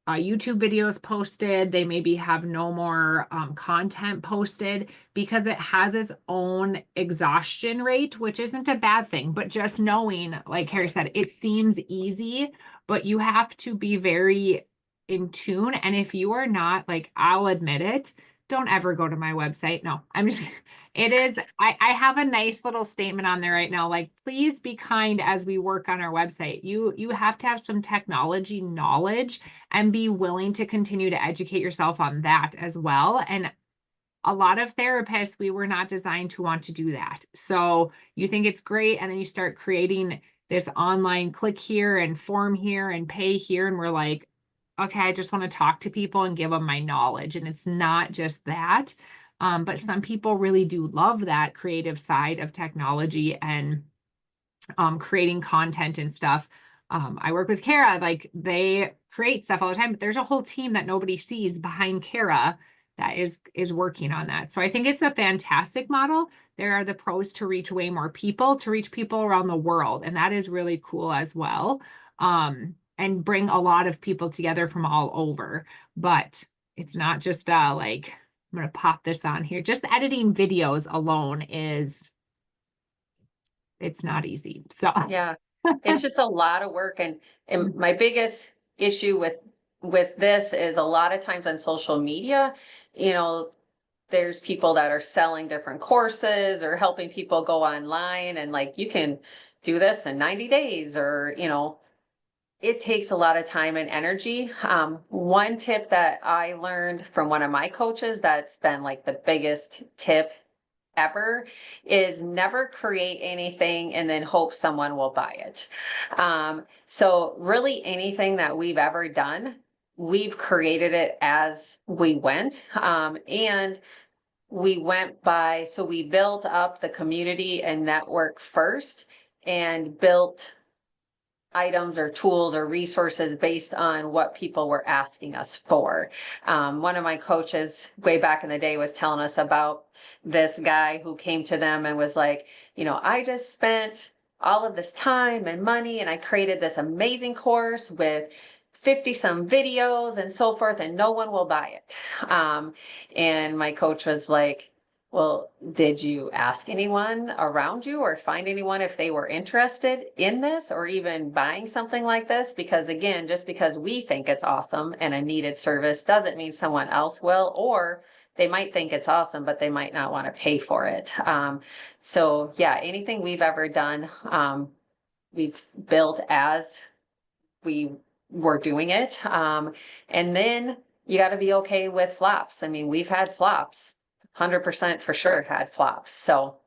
C: YouTube videos posted. They maybe have no more content posted, because it has its own exhaustion rate, which isn't a bad thing. But just knowing, like Harry said, it seems easy, but you have to be very in tune. And if you are not, like, I'll admit it, don't ever go to my website. No, I'm just, it is, I have a nice little statement on there right now. Like, please be kind as we work on our website. You have to have some technology knowledge and be willing to continue to educate yourself on that as well. And a lot of therapists, we were not designed to want to do that. So you think it's great, and then you start creating this online click here and form here and pay here. And we're like, okay, I just want to talk to people and give them my knowledge. And it's not just that. But some people really do love that creative side of technology and creating content and stuff. I work with Kara, like they create stuff all the time, but there's a whole team that nobody sees behind Kara that is working on that. So I think it's a fantastic model. There are the pros to reach way more people, to reach people around the world, and that is really cool as well. And bring a lot of people together from all over. But it's not just like, I'm gonna pop this on here. Just editing videos alone it's not easy. So
B: Yeah, it's just a lot of work, and my biggest issue with this is a lot of times on social media, you know, there's people that are selling different courses or helping people go online, and like, you can do this in 90 days, or it takes a lot of time and energy. One tip that I learned from one of my coaches, that's been like the biggest tip ever, is never create anything and then hope someone will buy it. So really anything that we've ever done, we've created it as we went. And we went by, so we built up the community and network first, and built items or tools or resources based on what people were asking us for. One of my coaches way back in the day was telling us about this guy who came to them and was like, I just spent all of this time and money, and I created this amazing course with 50 some videos and so forth, and no one will buy it. And my coach was like, well, did you ask anyone around you or find anyone if they were interested in this or even buying something like this? Because again, just because we think it's awesome and a needed service doesn't mean someone else will, or they might think it's awesome, but they might not want to pay for it. So yeah, anything we've ever done, we've built as we were doing it. And then you got to be okay with flops. I mean, we've had flops. 100% for sure had flops. So,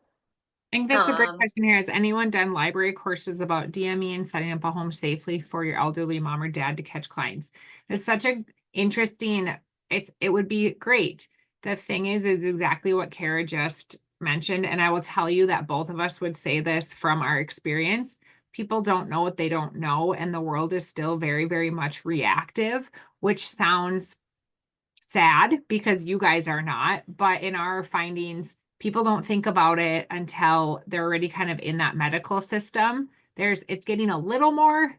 C: I think that's a great
B: um,
C: question here. Has anyone done library courses about DME and setting up a home safely for your elderly mom or dad to catch clients? It's such a interesting, it would be great. The thing is exactly what Kara just mentioned. And I will tell you that both of us would say this from our experience. People don't know what they don't know, and the world is still very, very much reactive, which sounds sad because you guys are not, but in our findings, people don't think about it until they're already kind of in that medical system. It's getting a little more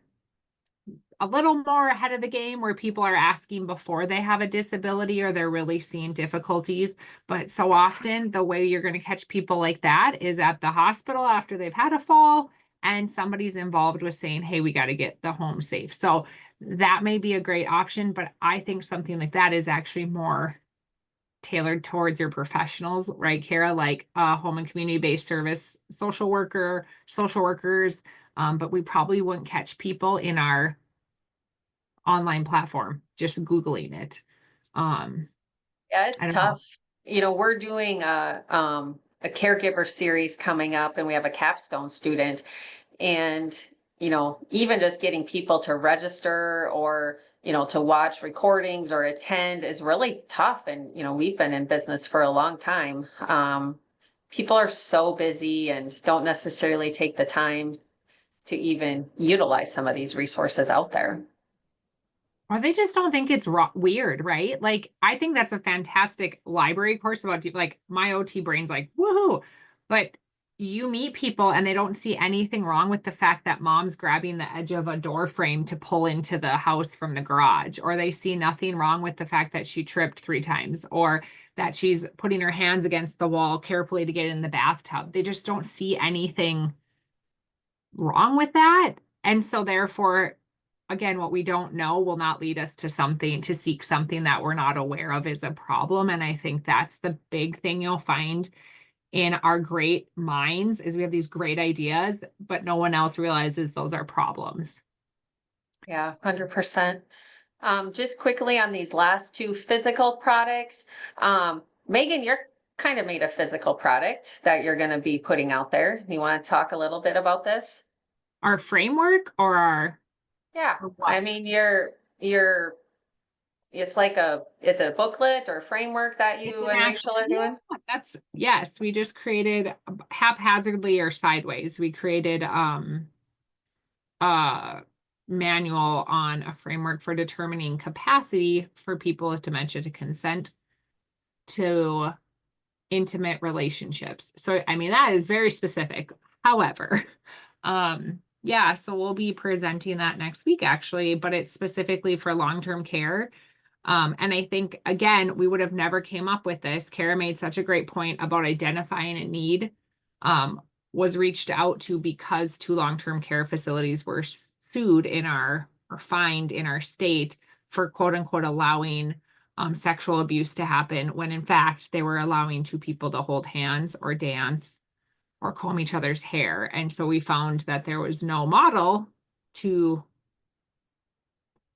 C: ahead of the game, where people are asking before they have a disability or they're really seeing difficulties. But so often the way you're going to catch people like that is at the hospital after they've had a fall and somebody's involved with saying, hey, we got to get the home safe. So that may be a great option, but I think something like that is actually more tailored towards your professionals, right, Kara? Like a home and community-based service, social workers. But we probably wouldn't catch people in our online platform, just Googling it.
B: yeah,
C: I
B: it's
C: don't know.
B: tough. We're doing a caregiver series coming up, and we have a capstone student, and even just getting people to register or, to watch recordings or attend is really tough. And, we've been in business for a long time. People are so busy and don't necessarily take the time to even utilize some of these resources out there.
C: Or they just don't think it's weird, right? Like, I think that's a fantastic library course about like my OT brain's like, woohoo. But you meet people and they don't see anything wrong with the fact that mom's grabbing the edge of a door frame to pull into the house from the garage, or they see nothing wrong with the fact that she tripped 3 times, or that she's putting her hands against the wall carefully to get in the bathtub. They just don't see anything wrong with that. And so therefore, again, what we don't know will not lead us to seek something that we're not aware of is a problem. And I think that's the big thing you'll find in our great minds is we have these great ideas, but no one else realizes those are problems.
B: Yeah, 100%. Just quickly on these last two physical products, Megan, you're kind of made a physical product that you're going to be putting out there. You want to talk a little bit about this?
C: Our framework
B: Yeah,
C: or what?
B: I mean, it's like is it a booklet or framework that
C: It's
B: you
C: an
B: and
C: actual,
B: Rachel are doing?
C: yes, we just created haphazardly or sideways. We created a manual on a framework for determining capacity for people with dementia to consent to intimate relationships. So, I mean, that is very specific. However, yeah, so we'll be presenting that next week actually, but it's specifically for long-term care. And I think, again, we would have never came up with this. Kara made such a great point about identifying a need, was reached out to because 2 long-term care facilities were sued or fined in our state for quote unquote allowing sexual abuse to happen when in fact they were allowing 2 people to hold hands or dance or comb each other's hair. And so we found that there was no model to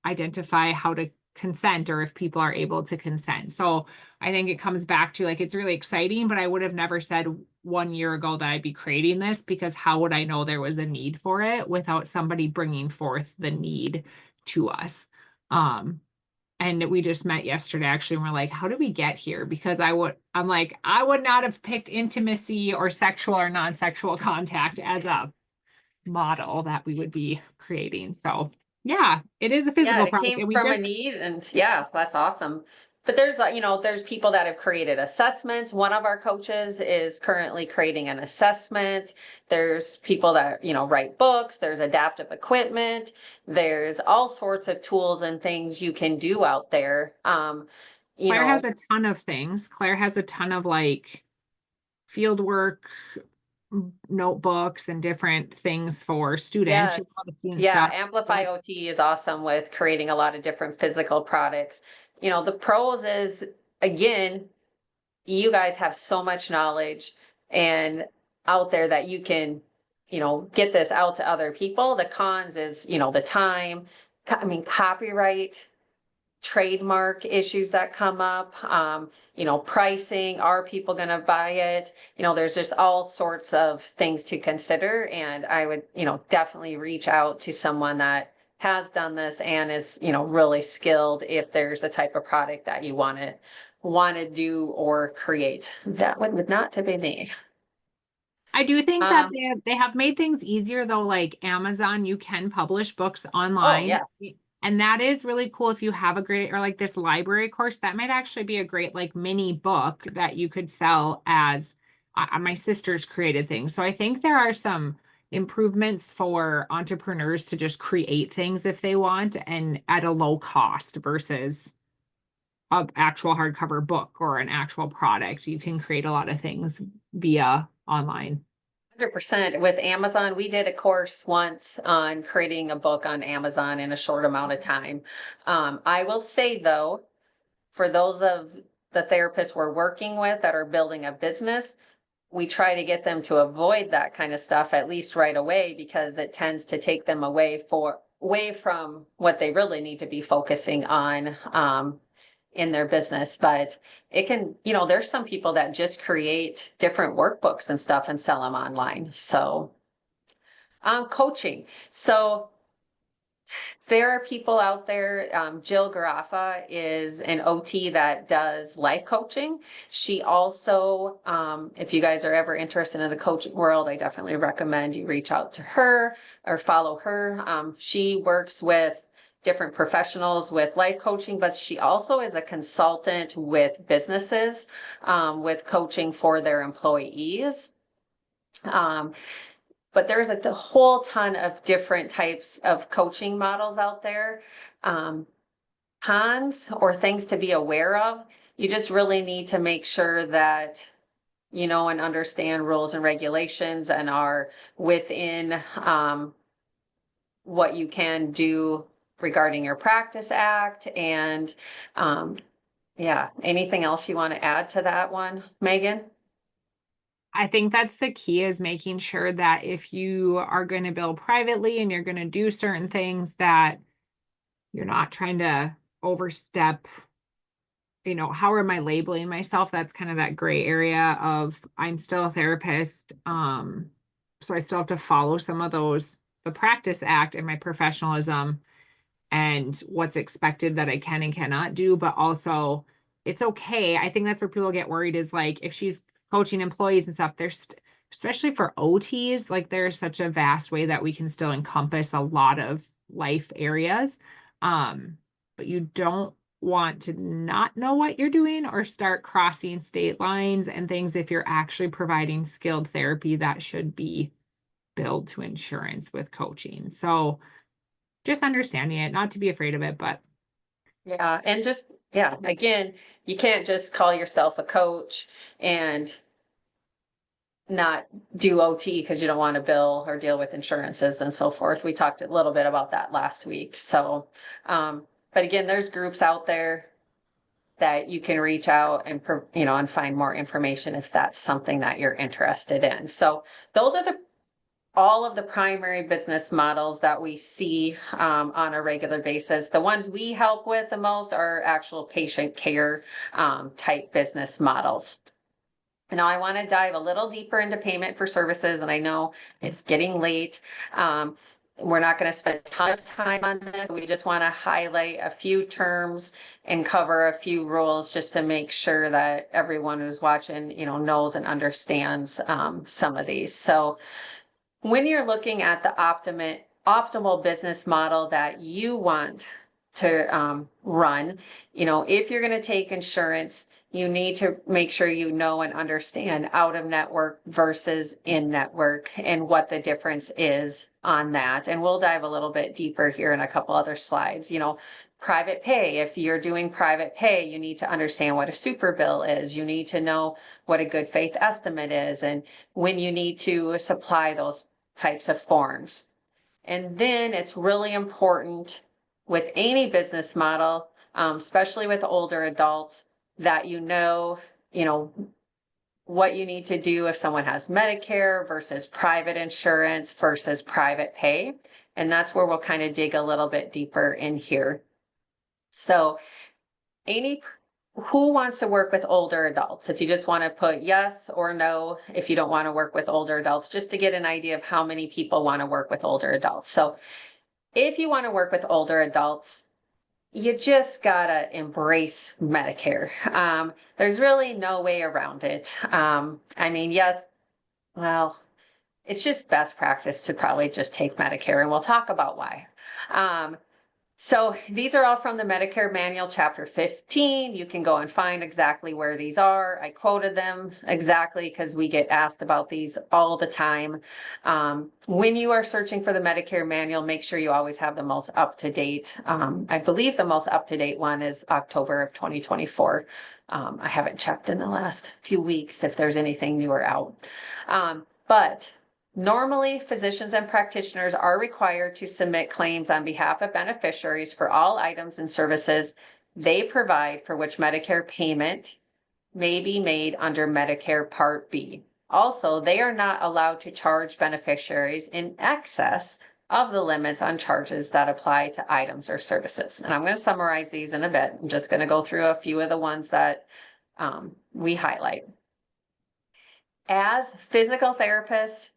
C: identify how to consent or if people are able to consent. So I think it comes back to like, it's really exciting, but I would have never said 1 year ago that I'd be creating this because how would I know there was a need for it without somebody bringing forth the need to us? And we just met yesterday actually, and we're like, how did we get here? Because I'm like, I would not have picked intimacy or sexual or non-sexual contact as a model that we would be creating. So yeah, it is a
B: Yeah,
C: physical
B: it
C: product.
B: came
C: And we
B: from a
C: just,
B: need, and yeah, that's awesome. But there's people that have created assessments. One of our coaches is currently creating an assessment. There's people that, write books, there's adaptive equipment, there's all sorts of tools and things you can do out there. You
C: Claire
B: know,
C: has a ton of things. Claire has a ton of like field work, notebooks and different things for students. She has a
B: yes.
C: lot of student
B: Yeah,
C: stuff.
B: Amplify OT is awesome with creating a lot of different physical products. The pros is, again, you guys have so much knowledge and out there that you can, get this out to other people. The cons is, the time, copyright, trademark issues that come up, pricing, are people going to buy it? There's just all sorts of things to consider. And I would, definitely reach out to someone that has done this and is, really skilled if there's a type of product that you want to do or create. That would not to be me.
C: I do think that
B: Um,
C: they have made things easier though, like Amazon, you can publish books
B: oh
C: online.
B: yeah,
C: And that is really cool if you have a great or like this library course, that might actually be a great like mini book that you could sell as my sister's created things. So I think there are some improvements for entrepreneurs to just create things if they want and at a low cost versus an actual hardcover book or an actual product. You can create a lot of things via online.
B: 100%. With Amazon, we did a course once on creating a book on Amazon in a short amount of time. I will say though, for those of the therapists we're working with that are building a business, we try to get them to avoid that kind of stuff at least right away because it tends to take them away from what they really need to be focusing on in their business. But it can, there's some people that just create different workbooks and stuff and sell them online. So Coaching. So there are people out there, Jill Garaffa is an OT that does life coaching. She also, if you guys are ever interested in the coaching world, I definitely recommend you reach out to her or follow her. She works with different professionals with life coaching, but she also is a consultant with businesses, with coaching for their employees. But there's a whole ton of different types of coaching models out there. Cons or things to be aware of, you just really need to make sure that you know and understand rules and regulations and are within what you can do regarding your Practice Act. And yeah, anything else you want to add to that one, Megan?
C: I think that's the key, is making sure that if you are going to bill privately and you're going to do certain things, that you're not trying to overstep. How am I labeling myself? That's kind of that gray area of, I'm still a therapist. So I still have to follow some of those, the Practice Act and my professionalism and what's expected that I can and cannot do, but also it's okay. I think that's where people get worried, is like, if she's coaching employees and stuff, especially for OTs, like there's such a vast way that we can still encompass a lot of life areas. But you don't want to not know what you're doing or start crossing state lines and things if you're actually providing skilled therapy that should be billed to insurance with coaching. So just understanding it, not to be afraid of it, but
B: Yeah, and just, yeah, again, you can't just call yourself a coach and not do OT because you don't want to bill or deal with insurances and so forth. We talked a little bit about that last week. So, but again, there's groups out there that you can reach out and, and find more information if that's something that you're interested in. So those are all of the primary business models that we see on a regular basis. The ones we help with the most are actual patient care type business models. Now I want to dive a little deeper into payment for services, and I know it's getting late. We're not going to spend a ton of time on this. We just want to highlight a few terms and cover a few rules just to make sure that everyone who's watching, knows and understands some of these. So when you're looking at the optimal business model that you want to run, if you're going to take insurance, you need to make sure you know and understand out of network versus in network and what the difference is on that. And we'll dive a little bit deeper here in a couple other slides. Private pay. If you're doing private pay, you need to understand what a super bill is. You need to know what a good faith estimate is and when you need to supply those types of forms. And then it's really important with any business model, especially with older adults, that what you need to do if someone has Medicare versus private insurance versus private pay. And that's where we'll kind of dig a little bit deeper in here. So who wants to work with older adults? If you just want to put yes or no, if you don't want to work with older adults, just to get an idea of how many people want to work with older adults. So if you want to work with older adults, you just gotta embrace Medicare. There's really no way around it. Yes, well, it's just best practice to probably just take Medicare, and we'll talk about why. So these are all from the Medicare Manual, Chapter 15. You can go and find exactly where these are. I quoted them exactly because we get asked about these all the time. When you are searching for the Medicare Manual, make sure you always have the most up-to-date. I believe the most up-to-date one is October of 2024. I haven't checked in the last few weeks if there's anything newer out. But normally, physicians and practitioners are required to submit claims on behalf of beneficiaries for all items and services they provide for which Medicare payment may be made under Medicare Part B. Also, they are not allowed to charge beneficiaries in excess of the limits on charges that apply to items or services. And I'm going to summarize these in a bit. I'm just going to go through a few of the ones that we highlight. As physical therapists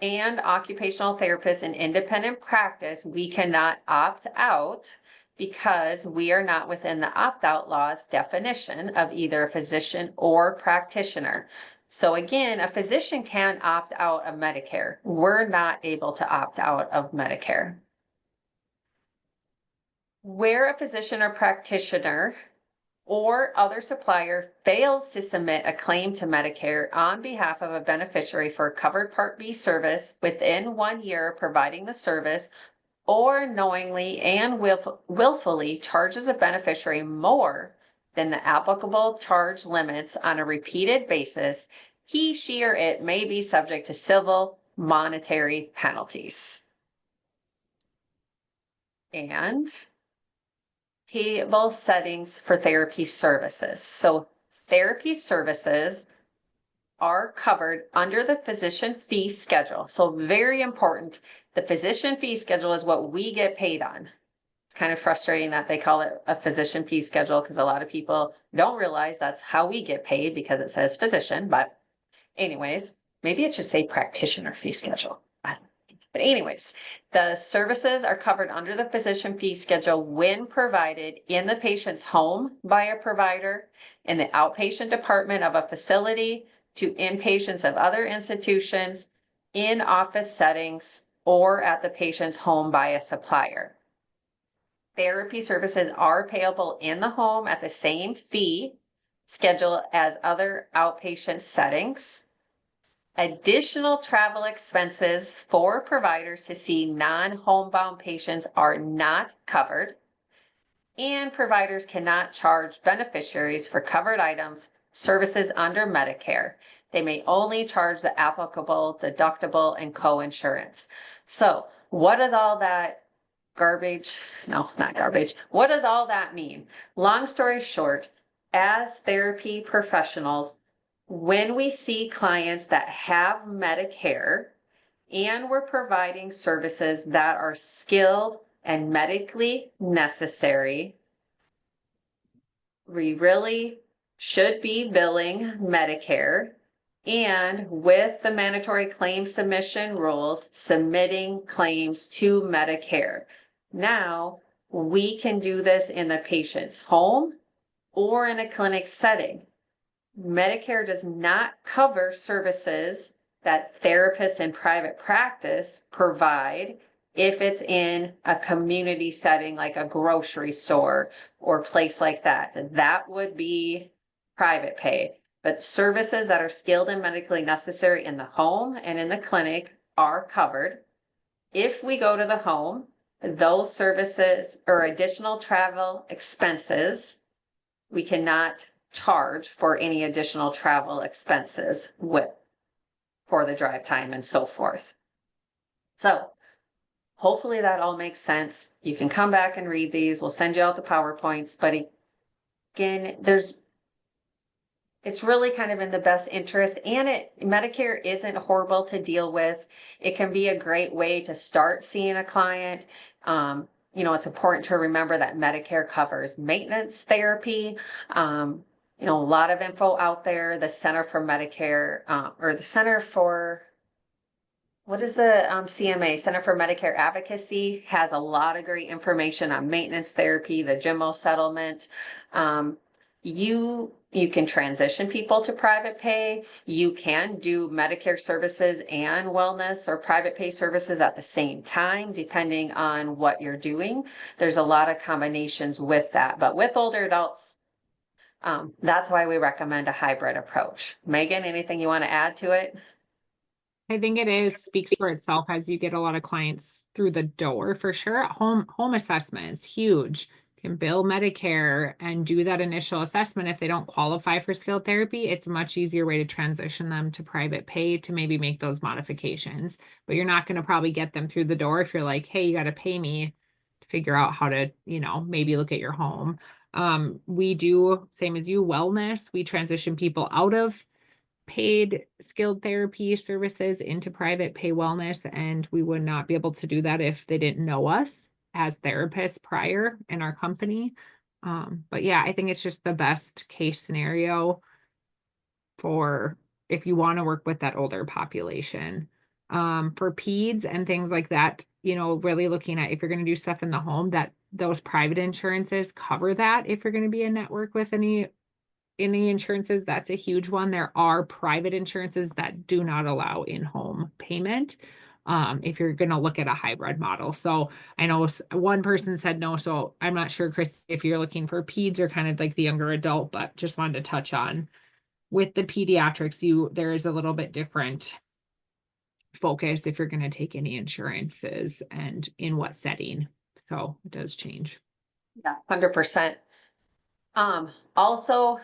B: and occupational therapists in independent practice, we cannot opt out because we are not within the opt-out law's definition of either a physician or practitioner. So again, a physician can opt out of Medicare. We're not able to opt out of Medicare. Where a physician or practitioner or other supplier fails to submit a claim to Medicare on behalf of a beneficiary for a covered Part B service within 1 year of providing the service, or knowingly and willfully charges a beneficiary more than the applicable charge limits on a repeated basis, he, she, or it may be subject to civil monetary penalties. And payable settings for therapy services. So therapy services are covered under the physician fee schedule. So very important, the physician fee schedule is what we get paid on. It's kind of frustrating that they call it a physician fee schedule because a lot of people don't realize that's how we get paid because it says physician, but anyways, maybe it should say practitioner fee schedule. But anyways, the services are covered under the physician fee schedule when provided in the patient's home by a provider, in the outpatient department of a facility, to inpatients of other institutions, in office settings, or at the patient's home by a supplier. Therapy services are payable in the home at the same fee schedule as other outpatient settings. Additional travel expenses for providers to see non-homebound patients are not covered, and providers cannot charge beneficiaries for covered items, services under Medicare. They may only charge the applicable deductible and co-insurance. So what does all that garbage, no, not garbage, what does all that mean? Long story short, as therapy professionals, when we see clients that have Medicare and we're providing services that are skilled and medically necessary, we really should be billing Medicare, and with the mandatory claim submission rules, submitting claims to Medicare. Now, we can do this in the patient's home or in a clinic setting. Medicare does not cover services that therapists in private practice provide if it's in a community setting like a grocery store or place like that. That would be private pay. But services that are skilled and medically necessary in the home and in the clinic are covered. If we go to the home, those services or additional travel expenses, we cannot charge for any additional travel expenses for the drive time and so forth. So hopefully that all makes sense. You can come back and read these. We'll send you out the PowerPoints, but again, it's really kind of in the best interest, and Medicare isn't horrible to deal with. It can be a great way to start seeing a client. It's important to remember that Medicare covers maintenance therapy. A lot of info out there. The Center for Medicare, or the Center for, what is the CMA? Center for Medicare Advocacy has a lot of great information on maintenance therapy, the JIMO settlement. You can transition people to private pay. You can do Medicare services and wellness or private pay services at the same time, depending on what you're doing. There's a lot of combinations with that, but with older adults, that's why we recommend a hybrid approach. Megan, anything you want to add to it?
C: I think speaks for itself as you get a lot of clients through the door for sure. Home assessments, huge. Can bill Medicare and do that initial assessment. If they don't qualify for skilled therapy, it's a much easier way to transition them to private pay to maybe make those modifications. But you're not going to probably get them through the door if you're like, hey, you got to pay me to figure out how to, maybe look at your home. We do, same as you, wellness. We transition people out of paid skilled therapy services into private pay wellness, and we would not be able to do that if they didn't know us as therapists prior in our company. But yeah, I think it's just the best case scenario for if you want to work with that older population. for peds and things like that, really looking at if you're going to do stuff in the home, that those private insurances cover that. If you're going to be a network with any insurances, that's a huge one. There are private insurances that do not allow in-home payment. If you're going to look at a hybrid model. So I know one person said no, so I'm not sure, Chris, if you're looking for peds or kind of like the younger adult, but just wanted to touch on with the pediatrics, there is a little bit different focus if you're going to take any insurances and in what setting. So it does change.
B: Yeah, 100%. Also,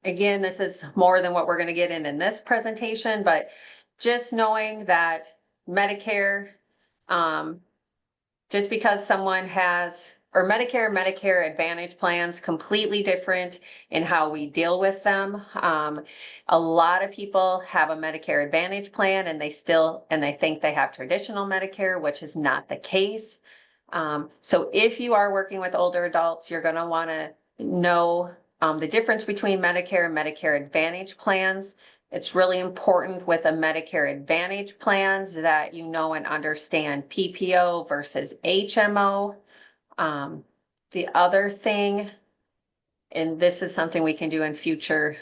B: again, this is more than what we're going to get in this presentation, but just knowing that Medicare, just because someone has, or Medicare Advantage plans, completely different in how we deal with them. A lot of people have a Medicare Advantage plan and they think they have traditional Medicare, which is not the case. So if you are working with older adults, you're going to want to know the difference between Medicare and Medicare Advantage plans. It's really important with a Medicare Advantage plans that you know and understand PPO versus HMO. The other thing, and this is something we can do in future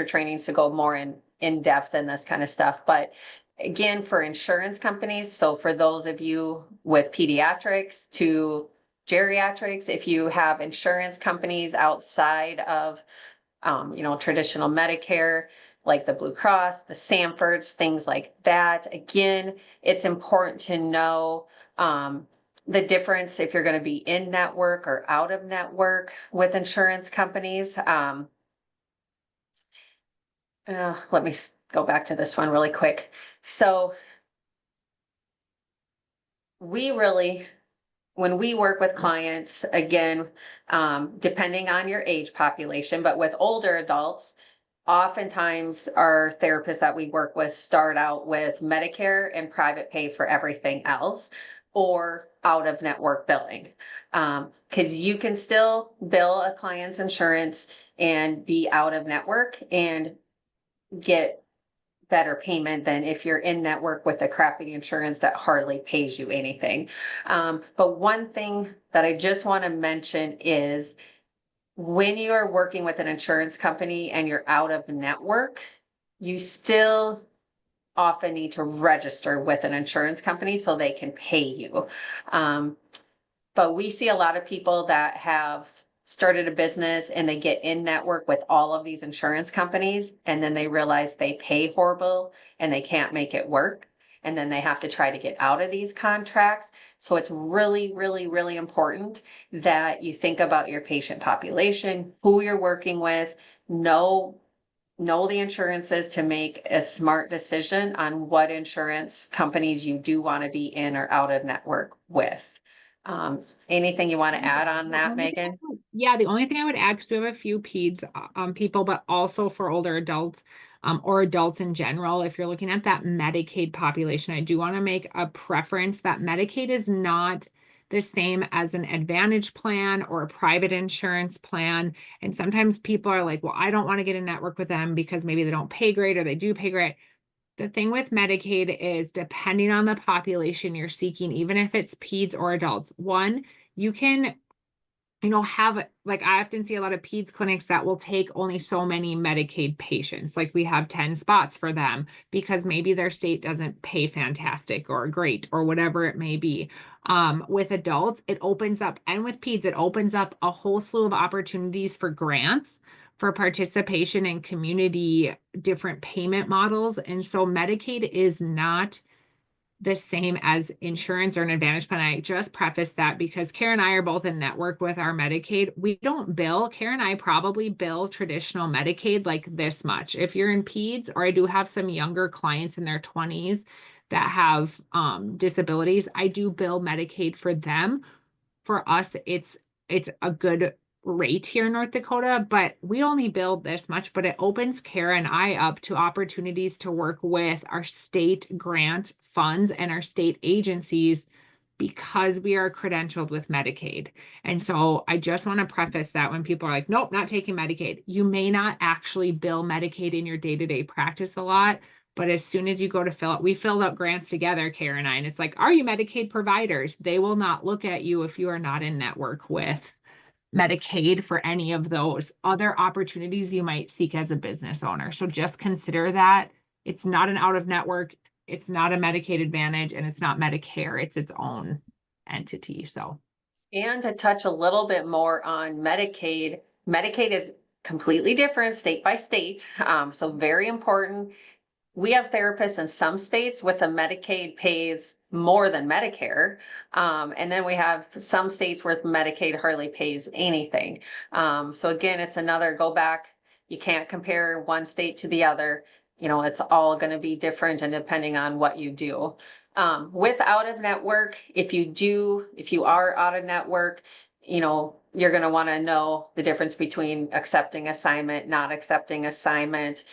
B: trainings to go more in depth in this kind of stuff, but again, for insurance companies, so for those of you with pediatrics to geriatrics, if you have insurance companies outside of, traditional Medicare, like the Blue Cross, the Sanfords, things like that, again, it's important to know the difference if you're going to be in network or out of network with insurance companies. Let me go back to this one really quick. So when we work with clients, again, depending on your age population, but with older adults, oftentimes our therapists that we work with start out with Medicare and private pay for everything else, or out of network billing. Because you can still bill a client's insurance and be out of network and get better payment than if you're in network with a crappy insurance that hardly pays you anything. But one thing that I just want to mention is when you are working with an insurance company and you're out of network, you still often need to register with an insurance company so they can pay you. But we see a lot of people that have started a business and they get in network with all of these insurance companies, and then they realize they pay horrible and they can't make it work. And then they have to try to get out of these contracts. So it's really, really, really important that you think about your patient population, who you're working with, know the insurances to make a smart decision on what insurance companies you do want to be in or out of network with. Anything you want to add on that, Megan?
C: Yeah, the only thing I would add, because we have a few peds people, but also for older adults or adults in general, if you're looking at that Medicaid population, I do want to make a preference that Medicaid is not the same as an Advantage plan or a private insurance plan. And sometimes people are like, well, I don't want to get a network with them because maybe they don't pay great or they do pay great. The thing with Medicaid is depending on the population you're seeking, even if it's peds or adults, one, you can, have, like, I often see a lot of peds clinics that will take only so many Medicaid patients. Like we have 10 spots for them because maybe their state doesn't pay fantastic or great or whatever it may be. With adults, it opens up, and with peds, it opens up a whole slew of opportunities for grants, for participation in community different payment models. And so Medicaid is not the same as insurance or an Advantage plan. I just preface that because Kara and I are both in network with our Medicaid. We don't bill. Kara and I probably bill traditional Medicaid like this much. If you're in peds, or I do have some younger clients in their 20s that have disabilities, I do bill Medicaid for them. For us, it's a good rate here in North Dakota, but we only build this much, but it opens Kara and I up to opportunities to work with our state grant funds and our state agencies because we are credentialed with Medicaid. And so I just want to preface that when people are like, nope, not taking Medicaid, you may not actually bill Medicaid in your day-to-day practice a lot, But as soon as you go to fill out, we filled out grants together, Kara and I, and it's like, are you Medicaid providers? They will not look at you if you are not in network with Medicaid for any of those other opportunities you might seek as a business owner. So just consider that it's not an out of network, it's not a Medicaid Advantage, and it's not Medicare. It's its own entity. So,
B: And to touch a little bit more on Medicaid, Medicaid is completely different state by state. So very important. We have therapists in some states with a Medicaid pays more than Medicare. And then we have some states where Medicaid hardly pays anything. So again, it's another go back. You can't compare one state to the other. You know, it's all going to be different and depending on what you do. With out of network, if you are out of network, you know, you're going to want to know the difference between accepting assignment, not accepting assignment.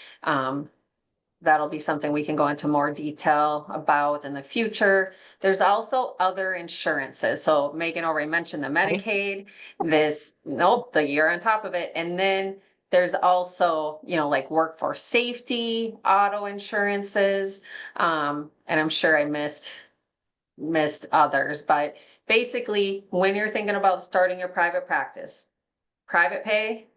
B: That'll be something we can go into more detail about in the future. There's also other insurances. So Megan already mentioned the Medicaid, the year on top of it. And then there's also, you know, like workforce safety, auto insurances. And I'm sure I missed others, but basically when you're thinking about starting your private practice, private pay,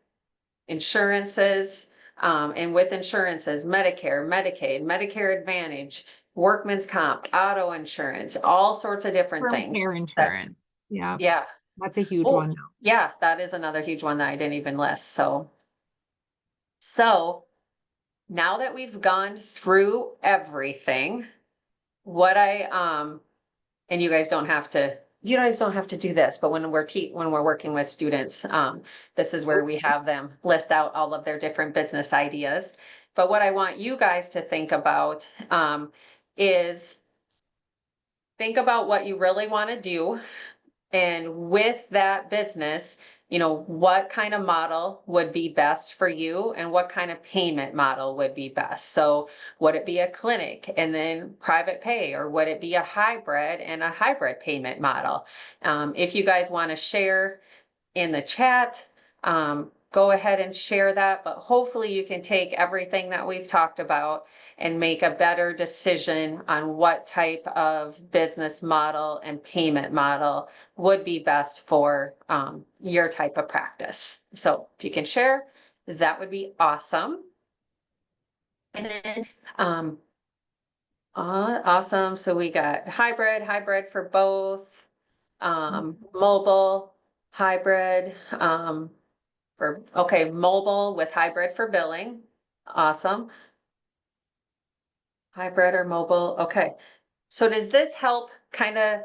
B: insurances, and with insurances, Medicare, Medicaid, Medicare Advantage, workman's comp, auto insurance, all sorts of different things.
C: care insurance. Yeah,
B: Yeah.
C: that's a huge
B: Oh,
C: one.
B: yeah, that is another huge one that I didn't even list. So now that we've gone through everything, and you guys don't have to do this, but when we're working with students, this is where we have them list out all of their different business ideas. But what I want you guys to think about, is think about what you really want to do. And with that business, you know, what kind of model would be best for you and what kind of payment model would be best? So would it be a clinic and then private pay, or would it be a hybrid and a hybrid payment model? If you guys want to share in the chat, go ahead and share that, but hopefully you can take everything that we've talked about and make a better decision on what type of business model and payment model would be best for your type of practice. So if you can share, that would be awesome. And then awesome. So we got hybrid for both, mobile, hybrid, mobile with hybrid for billing. Awesome. Hybrid or mobile. Okay. So does this help kind of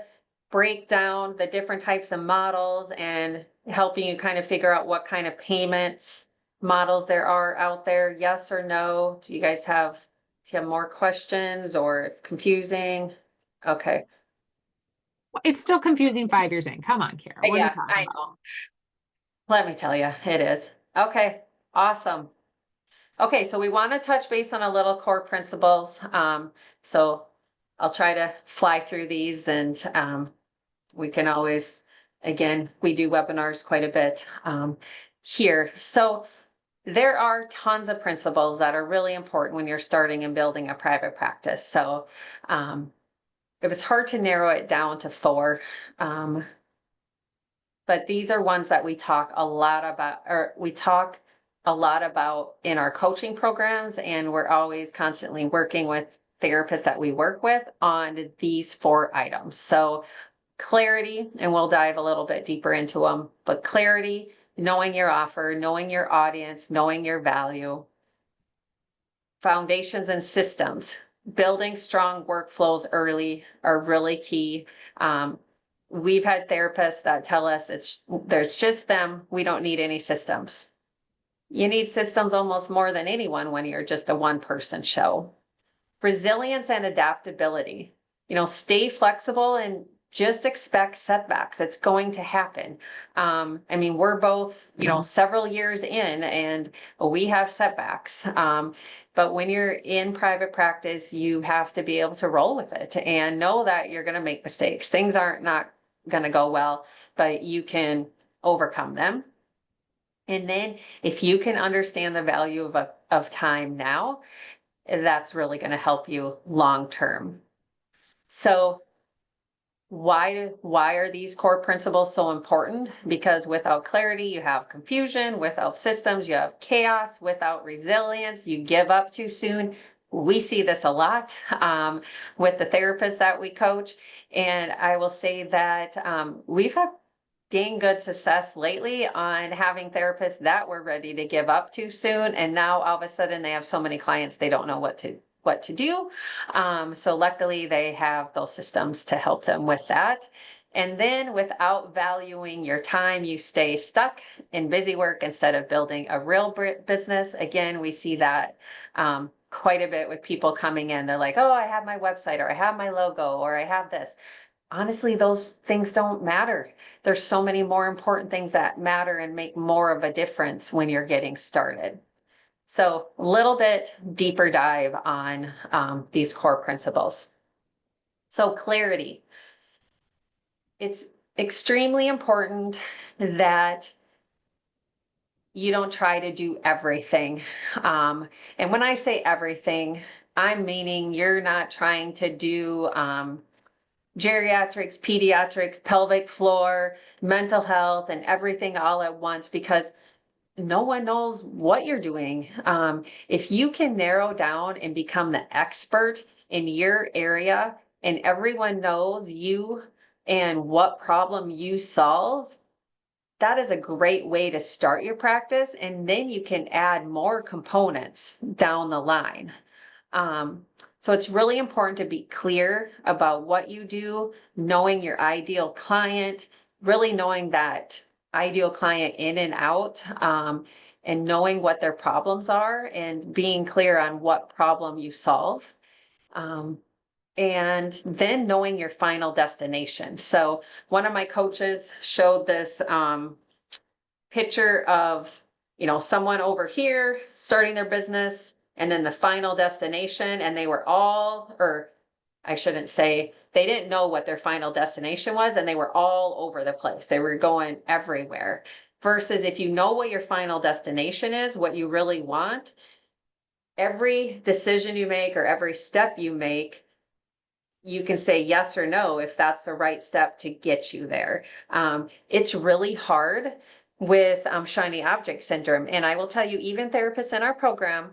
B: break down the different types of models and helping you kind of figure out what kind of payments models there are out there? Yes or no? Do you guys if you have more questions or confusing? Okay.
C: It's still confusing 5 years in. Come on, Kara. What are you
B: Yeah,
C: talking
B: I
C: about?
B: know. Let me tell you, it is. Okay, awesome. Okay, so we want to touch base on a little core principles. So I'll try to fly through these, and we can always, again, we do webinars quite a bit here. So there are tons of principles that are really important when you're starting and building a private practice. So it was hard to narrow it down to 4. But these are ones that we talk a lot about in our coaching programs, and we're always constantly working with therapists that we work with on these 4 items. So clarity, and we'll dive a little bit deeper into them, but clarity, knowing your offer, knowing your audience, knowing your value. Foundations and systems, building strong workflows early are really key. We've had therapists that tell us there's just them. We don't need any systems. You need systems almost more than anyone when you're just a one-person show. Resilience and adaptability. You know, stay flexible and just expect setbacks. It's going to happen. I mean, we're both, you know, several years in and we have setbacks. But when you're in private practice, you have to be able to roll with it and know that you're going to make mistakes. Things aren't not going to go well, but you can overcome them. And then if you can understand the value of time now, that's really going to help you long term. So why are these core principles so important? Because without clarity, you have confusion. Without systems, you have chaos. Without resilience, you give up too soon. We see this a lot with the therapists that we coach. And I will say that we've had gained good success lately on having therapists that were ready to give up too soon. And now all of a sudden they have so many clients, they don't know what to do. So luckily they have those systems to help them with that. And then without valuing your time, you stay stuck in busy work instead of building a real business. Again, we see that quite a bit with people coming in. They're like, oh, I have my website, or I have my logo, or I have this. Honestly, those things don't matter. There's so many more important things that matter and make more of a difference when you're getting started. So a little bit deeper dive on these core principles. So clarity. It's extremely important that you don't try to do everything. And when I say everything, I'm meaning you're not trying to do geriatrics, pediatrics, pelvic floor, mental health, and everything all at once, because no one knows what you're doing. If you can narrow down and become the expert in your area and everyone knows you and what problem you solve, that is a great way to start your practice. And then you can add more components down the line. So it's really important to be clear about what you do, knowing your ideal client, really knowing that ideal client in and out, and knowing what their problems are and being clear on what problem you solve. And then knowing your final destination. So one of my coaches showed this picture of, someone over here starting their business and then the final destination, and they were all, or I shouldn't say, they didn't know what their final destination was, and they were all over the place. They were going everywhere. Versus if you know what your final destination is, what you really want, every decision you make or every step you make, you can say yes or no if that's the right step to get you there. It's really hard with shiny object syndrome. And I will tell you, even therapists in our program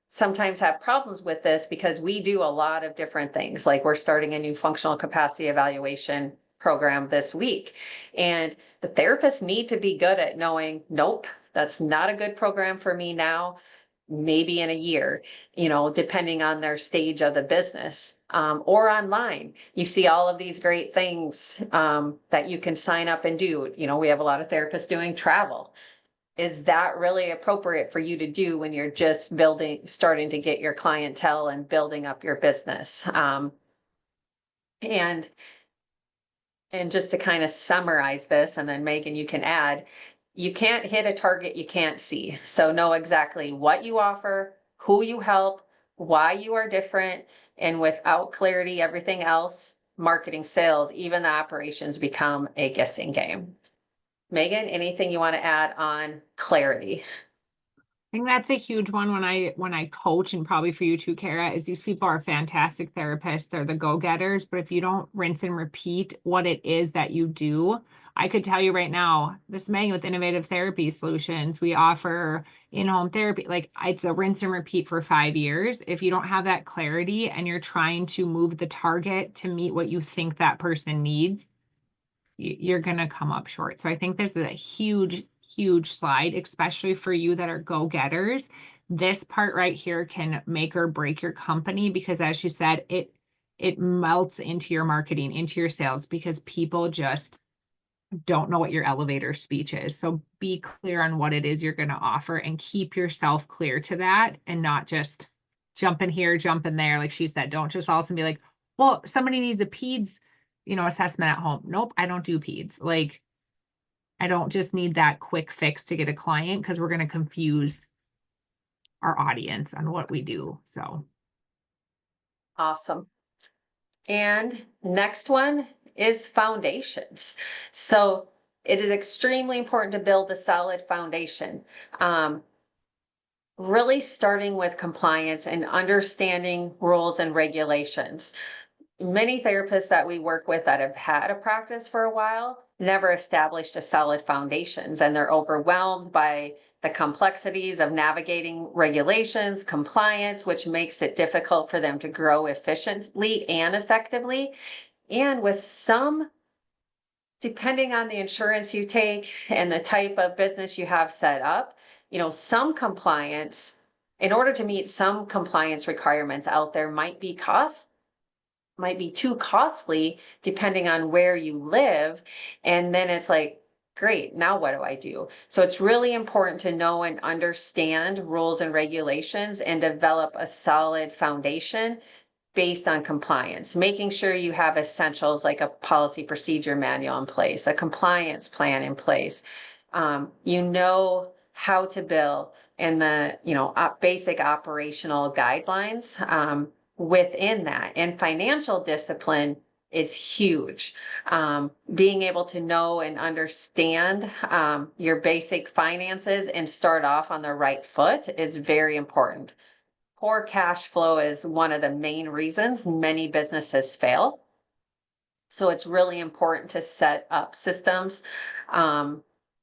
B: sometimes have problems with this, because we do a lot of different things. Like, we're starting a new functional capacity evaluation program this week. And the therapists need to be good at knowing, nope, that's not a good program for me now, maybe in a year, depending on their stage of the business. Or online, you see all of these great things that you can sign up and do. We have a lot of therapists doing travel. Is that really appropriate for you to do when you're just starting to get your clientele and building up your business? And just to kind of summarize this, and then Megan, you can add, you can't hit a target you can't see. So know exactly what you offer, who you help, why you are different. And without clarity, everything else, marketing, sales, even the operations, become a guessing game. Megan, anything you want to add on clarity?
C: I think that's a huge one when I coach, and probably for you too, Kara, is these people are fantastic therapists. They're the go-getters, but if you don't rinse and repeat what it is that you do, I could tell you right now, this Megan with Innovative Therapy Solutions, we offer in-home therapy. Like, it's a rinse and repeat for 5 years. If you don't have that clarity and you're trying to move the target to meet what you think that person needs, you're going to come up short. So I think this is a huge, huge slide, especially for you that are go-getters. This part right here can make or break your company, because as she said, it melts into your marketing, into your sales, because people just don't know what your elevator speech is. So be clear on what it is you're going to offer and keep yourself clear to that, and not just jump in here, jump in there. Like she said, don't just all of a sudden be like, well, somebody needs a PEDS, assessment at home. Nope, I don't do PEDS. Like, I don't just need that quick fix to get a client, because we're going to confuse our audience on what we do. So
B: Awesome. And next one is foundations. So it is extremely important to build a solid foundation. really starting with compliance and understanding rules and regulations. Many therapists that we work with that have had a practice for a while never established a solid foundations, and they're overwhelmed by the complexities of navigating regulations, compliance, which makes it difficult for them to grow efficiently and effectively. And with some, depending on the insurance you take and the type of business you have set up, some compliance, in order to meet some compliance requirements out there might be too costly depending on where you live. And then it's like, great, now what do I do? So it's really important to know and understand rules and regulations and develop a solid foundation based on compliance, making sure you have essentials like a policy procedure manual in place, a compliance plan in place. How to bill and the, basic operational guidelines within that. And financial discipline is huge. Being able to know and understand your basic finances and start off on the right foot is very important. Poor cash flow is one of the main reasons many businesses fail. So it's really important to set up systems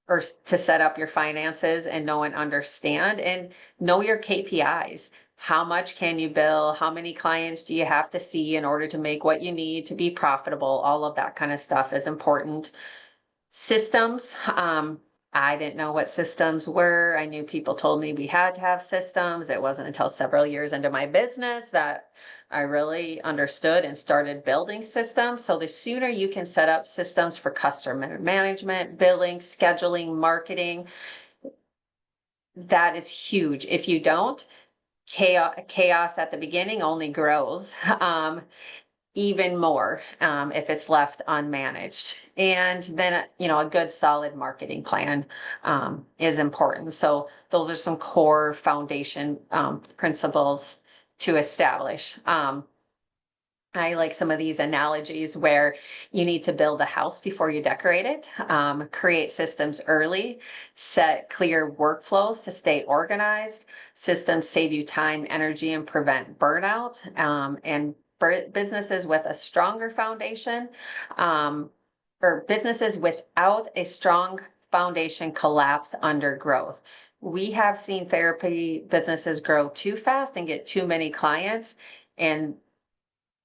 B: or to set up your finances and know and understand and know your KPIs. How much can you bill? How many clients do you have to see in order to make what you need to be profitable? All of that kind of stuff is important. Systems. I didn't know what systems were. I knew people told me we had to have systems. It wasn't until several years into my business that I really understood and started building systems. So the sooner you can set up systems for customer management, billing, scheduling, marketing, that is huge. If you don't, chaos at the beginning only grows. Even more if it's left unmanaged. And then, a good solid marketing plan is important. So those are some core foundation principles to establish. I like some of these analogies where you need to build a house before you decorate it, create systems early, set clear workflows to stay organized. Systems save you time, energy, and prevent burnout. And businesses with a stronger foundation, or businesses without a strong foundation collapse under growth. We have seen therapy businesses grow too fast and get too many clients, and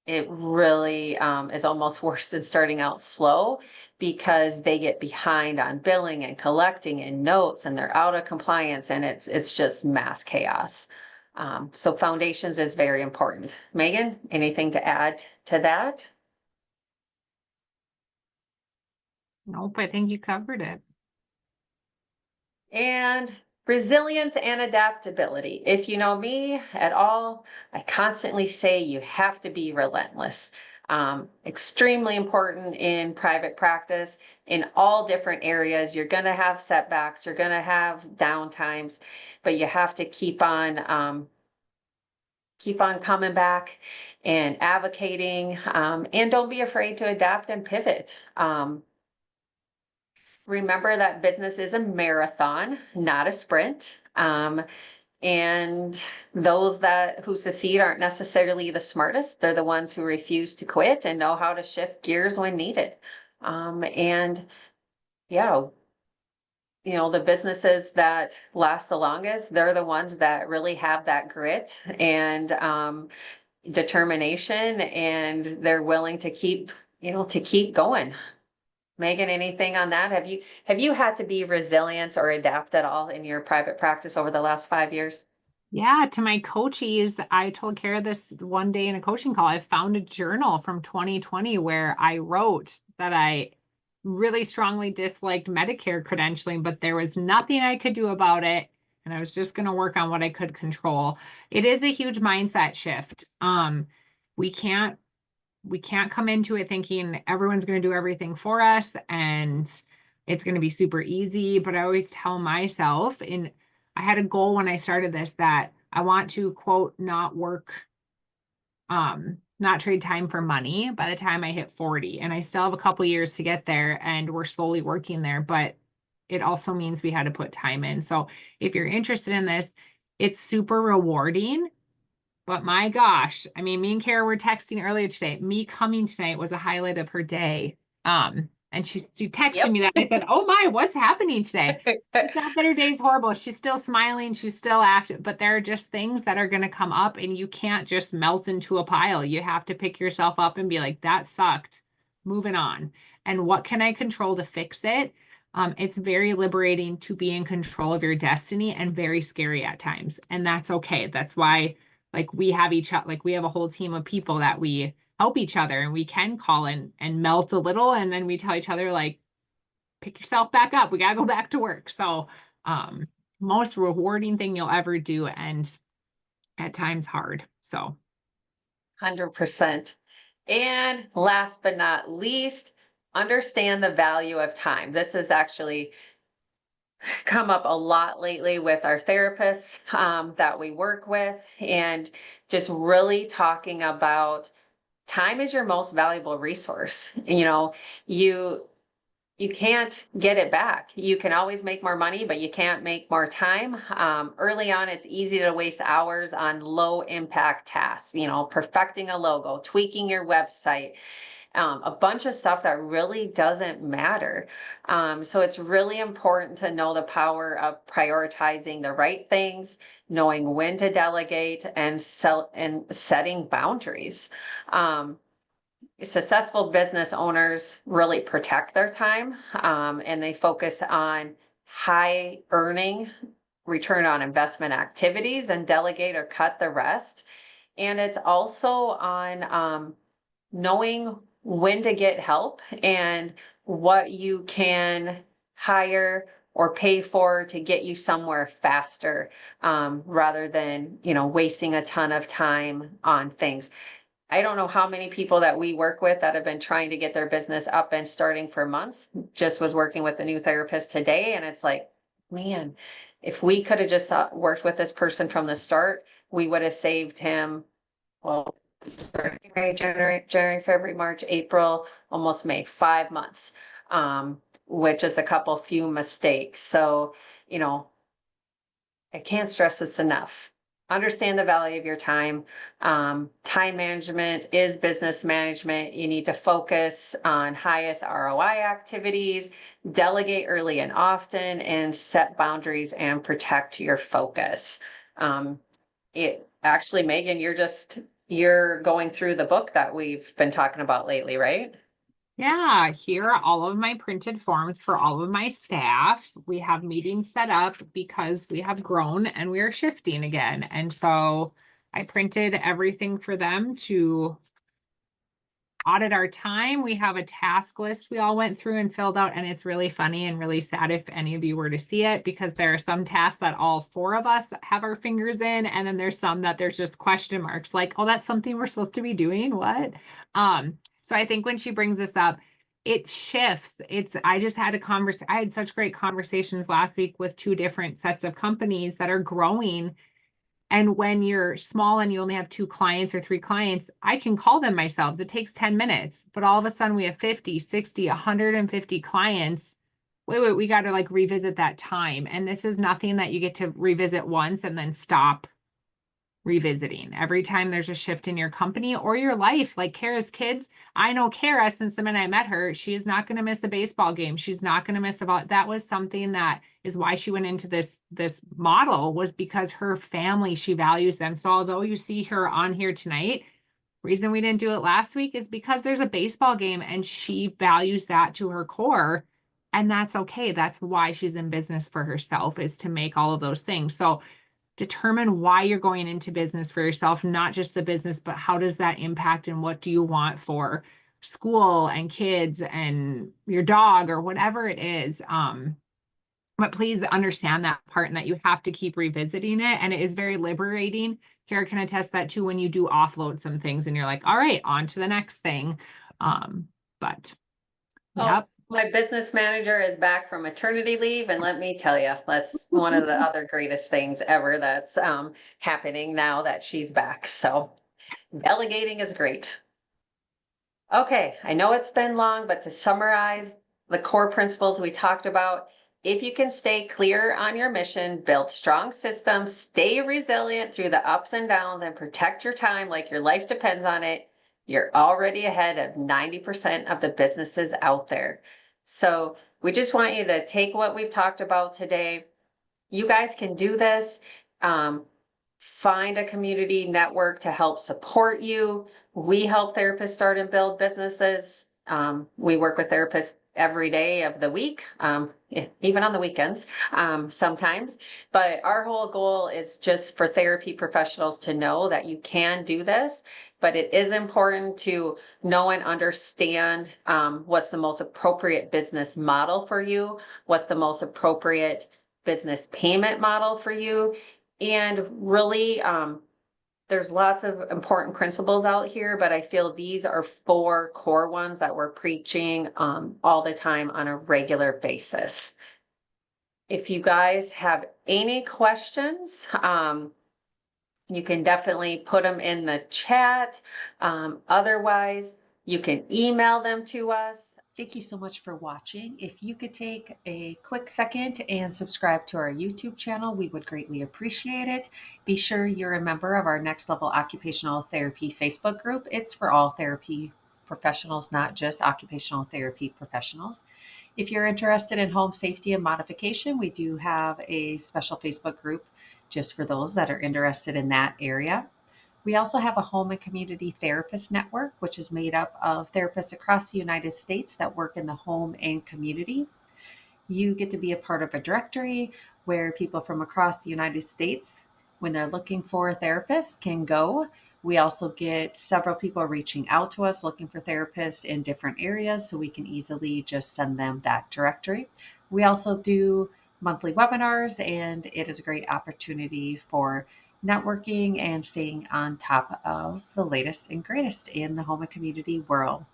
B: it really is almost worse than starting out slow because they get behind on billing and collecting and notes, and they're out of compliance, and it's just mass chaos. So foundations is very important. Megan, anything to add to that?
C: Nope, I think you covered it.
B: And resilience and adaptability. If you know me at all, I constantly say you have to be relentless. Extremely important in private practice in all different areas. You're going to have setbacks, you're going to have downtimes, but you have to keep on coming back and advocating, and don't be afraid to adapt and pivot. Remember that business is a marathon, not a sprint. And those who succeed aren't necessarily the smartest. They're the ones who refuse to quit and know how to shift gears when needed. And yeah, the businesses that last the longest, they're the ones that really have that grit and determination, and they're willing to keep going. Megan, anything on that? Have you had to be resilient or adapt at all in your private practice over the last 5 years?
C: Yeah, to my coaches, I told Kara this one day in a coaching call. I found a journal from 2020 where I wrote that I really strongly disliked Medicare credentialing, but there was nothing I could do about it. And I was just going to work on what I could control. It is a huge mindset shift. We can't come into it thinking everyone's going to do everything for us and it's going to be super easy. But I always tell myself, and I had a goal when I started this, that I want to, quote, not trade time for money by the time I hit 40. And I still have a couple years to get there, and we're slowly working there, but it also means we had to put time in. So if you're interested in this, It's super rewarding. But my gosh, I mean, me and Kara were texting earlier today. Me coming tonight was a highlight of her day. And she texted
B: Yep.
C: me that. I said, "Oh my, what's happening today?" It's not that her day's horrible. She's still smiling, she's still active, but there are just things that are going to come up, and you can't just melt into a pile. You have to pick yourself up and be like, "That sucked. Moving on." And what can I control to fix it? It's very liberating to be in control of your destiny and very scary at times. And that's okay. That's why like we have each other, like we have a whole team of people that we help each other, and we can call in and melt a little, and then we tell each other like, pick yourself back up, we got to go back to work. So most rewarding thing you'll ever do, and at times hard. So
B: 100%. And last but not least, understand the value of time. This has actually come up a lot lately with our therapists that we work with, and just really talking about time is your most valuable resource. You can't get it back. You can always make more money, but you can't make more time. Early on, it's easy to waste hours on low impact tasks, perfecting a logo, tweaking your website, a bunch of stuff that really doesn't matter. So it's really important to know the power of prioritizing the right things, knowing when to delegate, and setting boundaries. Successful business owners really protect their time, and they focus on high earning return on investment activities and delegate or cut the rest. And it's also on knowing when to get help and what you can hire or pay for to get you somewhere faster, rather than wasting a ton of time on things. I don't know how many people that we work with that have been trying to get their business up and starting for months. Just was working with a new therapist today, and it's like, man, if we could have just worked with this person from the start, we would have saved him, well, January, February, March, April, almost May, 5 months, with just a couple few mistakes. So, I can't stress this enough. Understand the value of your time. Time management is business management. You need to focus on highest ROI activities, delegate early and often, and set boundaries and protect your focus. It actually, Megan, you're going through the book that we've been talking about lately, right?
C: yeah, here are all of my printed forms for all of my staff. We have meetings set up because we have grown and we are shifting again. And so I printed everything for them to audit our time. We have a task list we all went through and filled out, and it's really funny and really sad if any of you were to see it, because there are some tasks that all four of us have our fingers in, and then there's some that there's just question marks, like, oh, that's something we're supposed to be doing, what? So I think when she brings this up, it shifts. I just had I had such great conversations last week with two different sets of companies that are growing. And when you're small and you only have 2 clients or 3 clients, I can call them myself. It takes 10 minutes, but all of a sudden we have 50, 60, 150 clients. Wait, we got to like revisit that time. And this is nothing that you get to revisit once and then stop revisiting. Every time there's a shift in your company or your life, like Kara's kids, I know Kara since the minute I met her, she is not going to miss a baseball game. She's not going to miss about that was something that is why she went into this model, was because her family, she values them. So although you see her on here tonight, reason we didn't do it last week is because there's a baseball game and she values that to her core. And that's okay. That's why she's in business for herself, is to make all of those things. So determine why you're going into business for yourself, not just the business, but how does that impact and what do you want for school and kids and your dog or whatever it is. But please understand that part and that you have to keep revisiting it. And it is very liberating. Kara can attest that too, when you do offload some things and you're like, all right, on to the next thing. But
B: Oh,
C: yep.
B: my business manager is back from maternity leave, and let me tell you, that's one of the other greatest things ever that's happening now that she's back. So delegating is great. Okay, I know it's been long, but to summarize the core principles we talked about, if you can stay clear on your mission, build strong systems, stay resilient through the ups and downs, and protect your time like your life depends on it, you're already ahead of 90% of the businesses out there. So we just want you to take what we've talked about today. You guys can do this. Find a community network to help support you. We help therapists start and build businesses. We work with therapists every day of the week, even on the weekends sometimes. But our whole goal is just for therapy professionals to know that you can do this, but it is important to know and understand what's the most appropriate business model for you, what's the most appropriate business payment model for you. And really, there's lots of important principles out here, but I feel these are 4 core ones that we're preaching all the time on a regular basis. If you guys have any questions, you can definitely put them in the chat. Otherwise, you can email them to us.
A: Thank you so much for watching. If you could take a quick second and subscribe to our YouTube channel, we would greatly appreciate it. Be sure you're a member of our Next Level Occupational Therapy Facebook group. It's for all therapy professionals, not just occupational therapy professionals. If you're interested in home safety and modification, we do have a special Facebook group just for those that are interested in that area. We also have a home and community therapist network, which is made up of therapists across the United States that work in the home and community. You get to be a part of a directory where people from across the United States, when they're looking for a therapist, can go. We also get several people reaching out to us looking for therapists in different areas, so we can easily just send them that directory. We also do monthly webinars, and it is a great opportunity for networking and staying on top of the latest and greatest in the home and community world.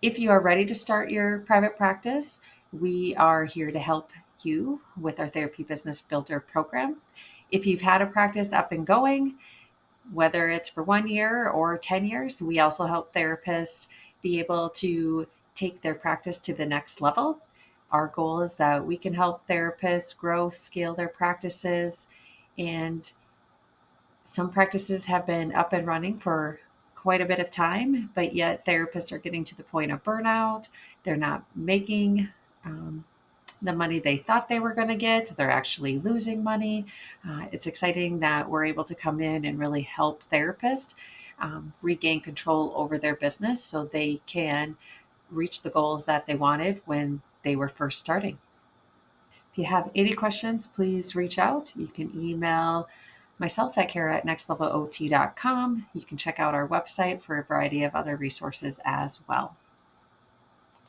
A: If you are ready to start your private practice, we are here to help you with our Therapy Business Builder program. If you've had a practice up and going, whether it's for 1 year or 10 years, we also help therapists be able to take their practice to the next level. Our goal is that we can help therapists grow, scale their practices, and some practices have been up and running for quite a bit of time, but yet therapists are getting to the point of burnout. They're not making the money they thought they were going to get. They're actually losing money. It's exciting that we're able to come in and really help therapists regain control over their business so they can reach the goals that they wanted when they were first starting. If you have any questions, please reach out. You can email myself at Kara@nextlevelot.com. You can check out our website for a variety of other resources as well.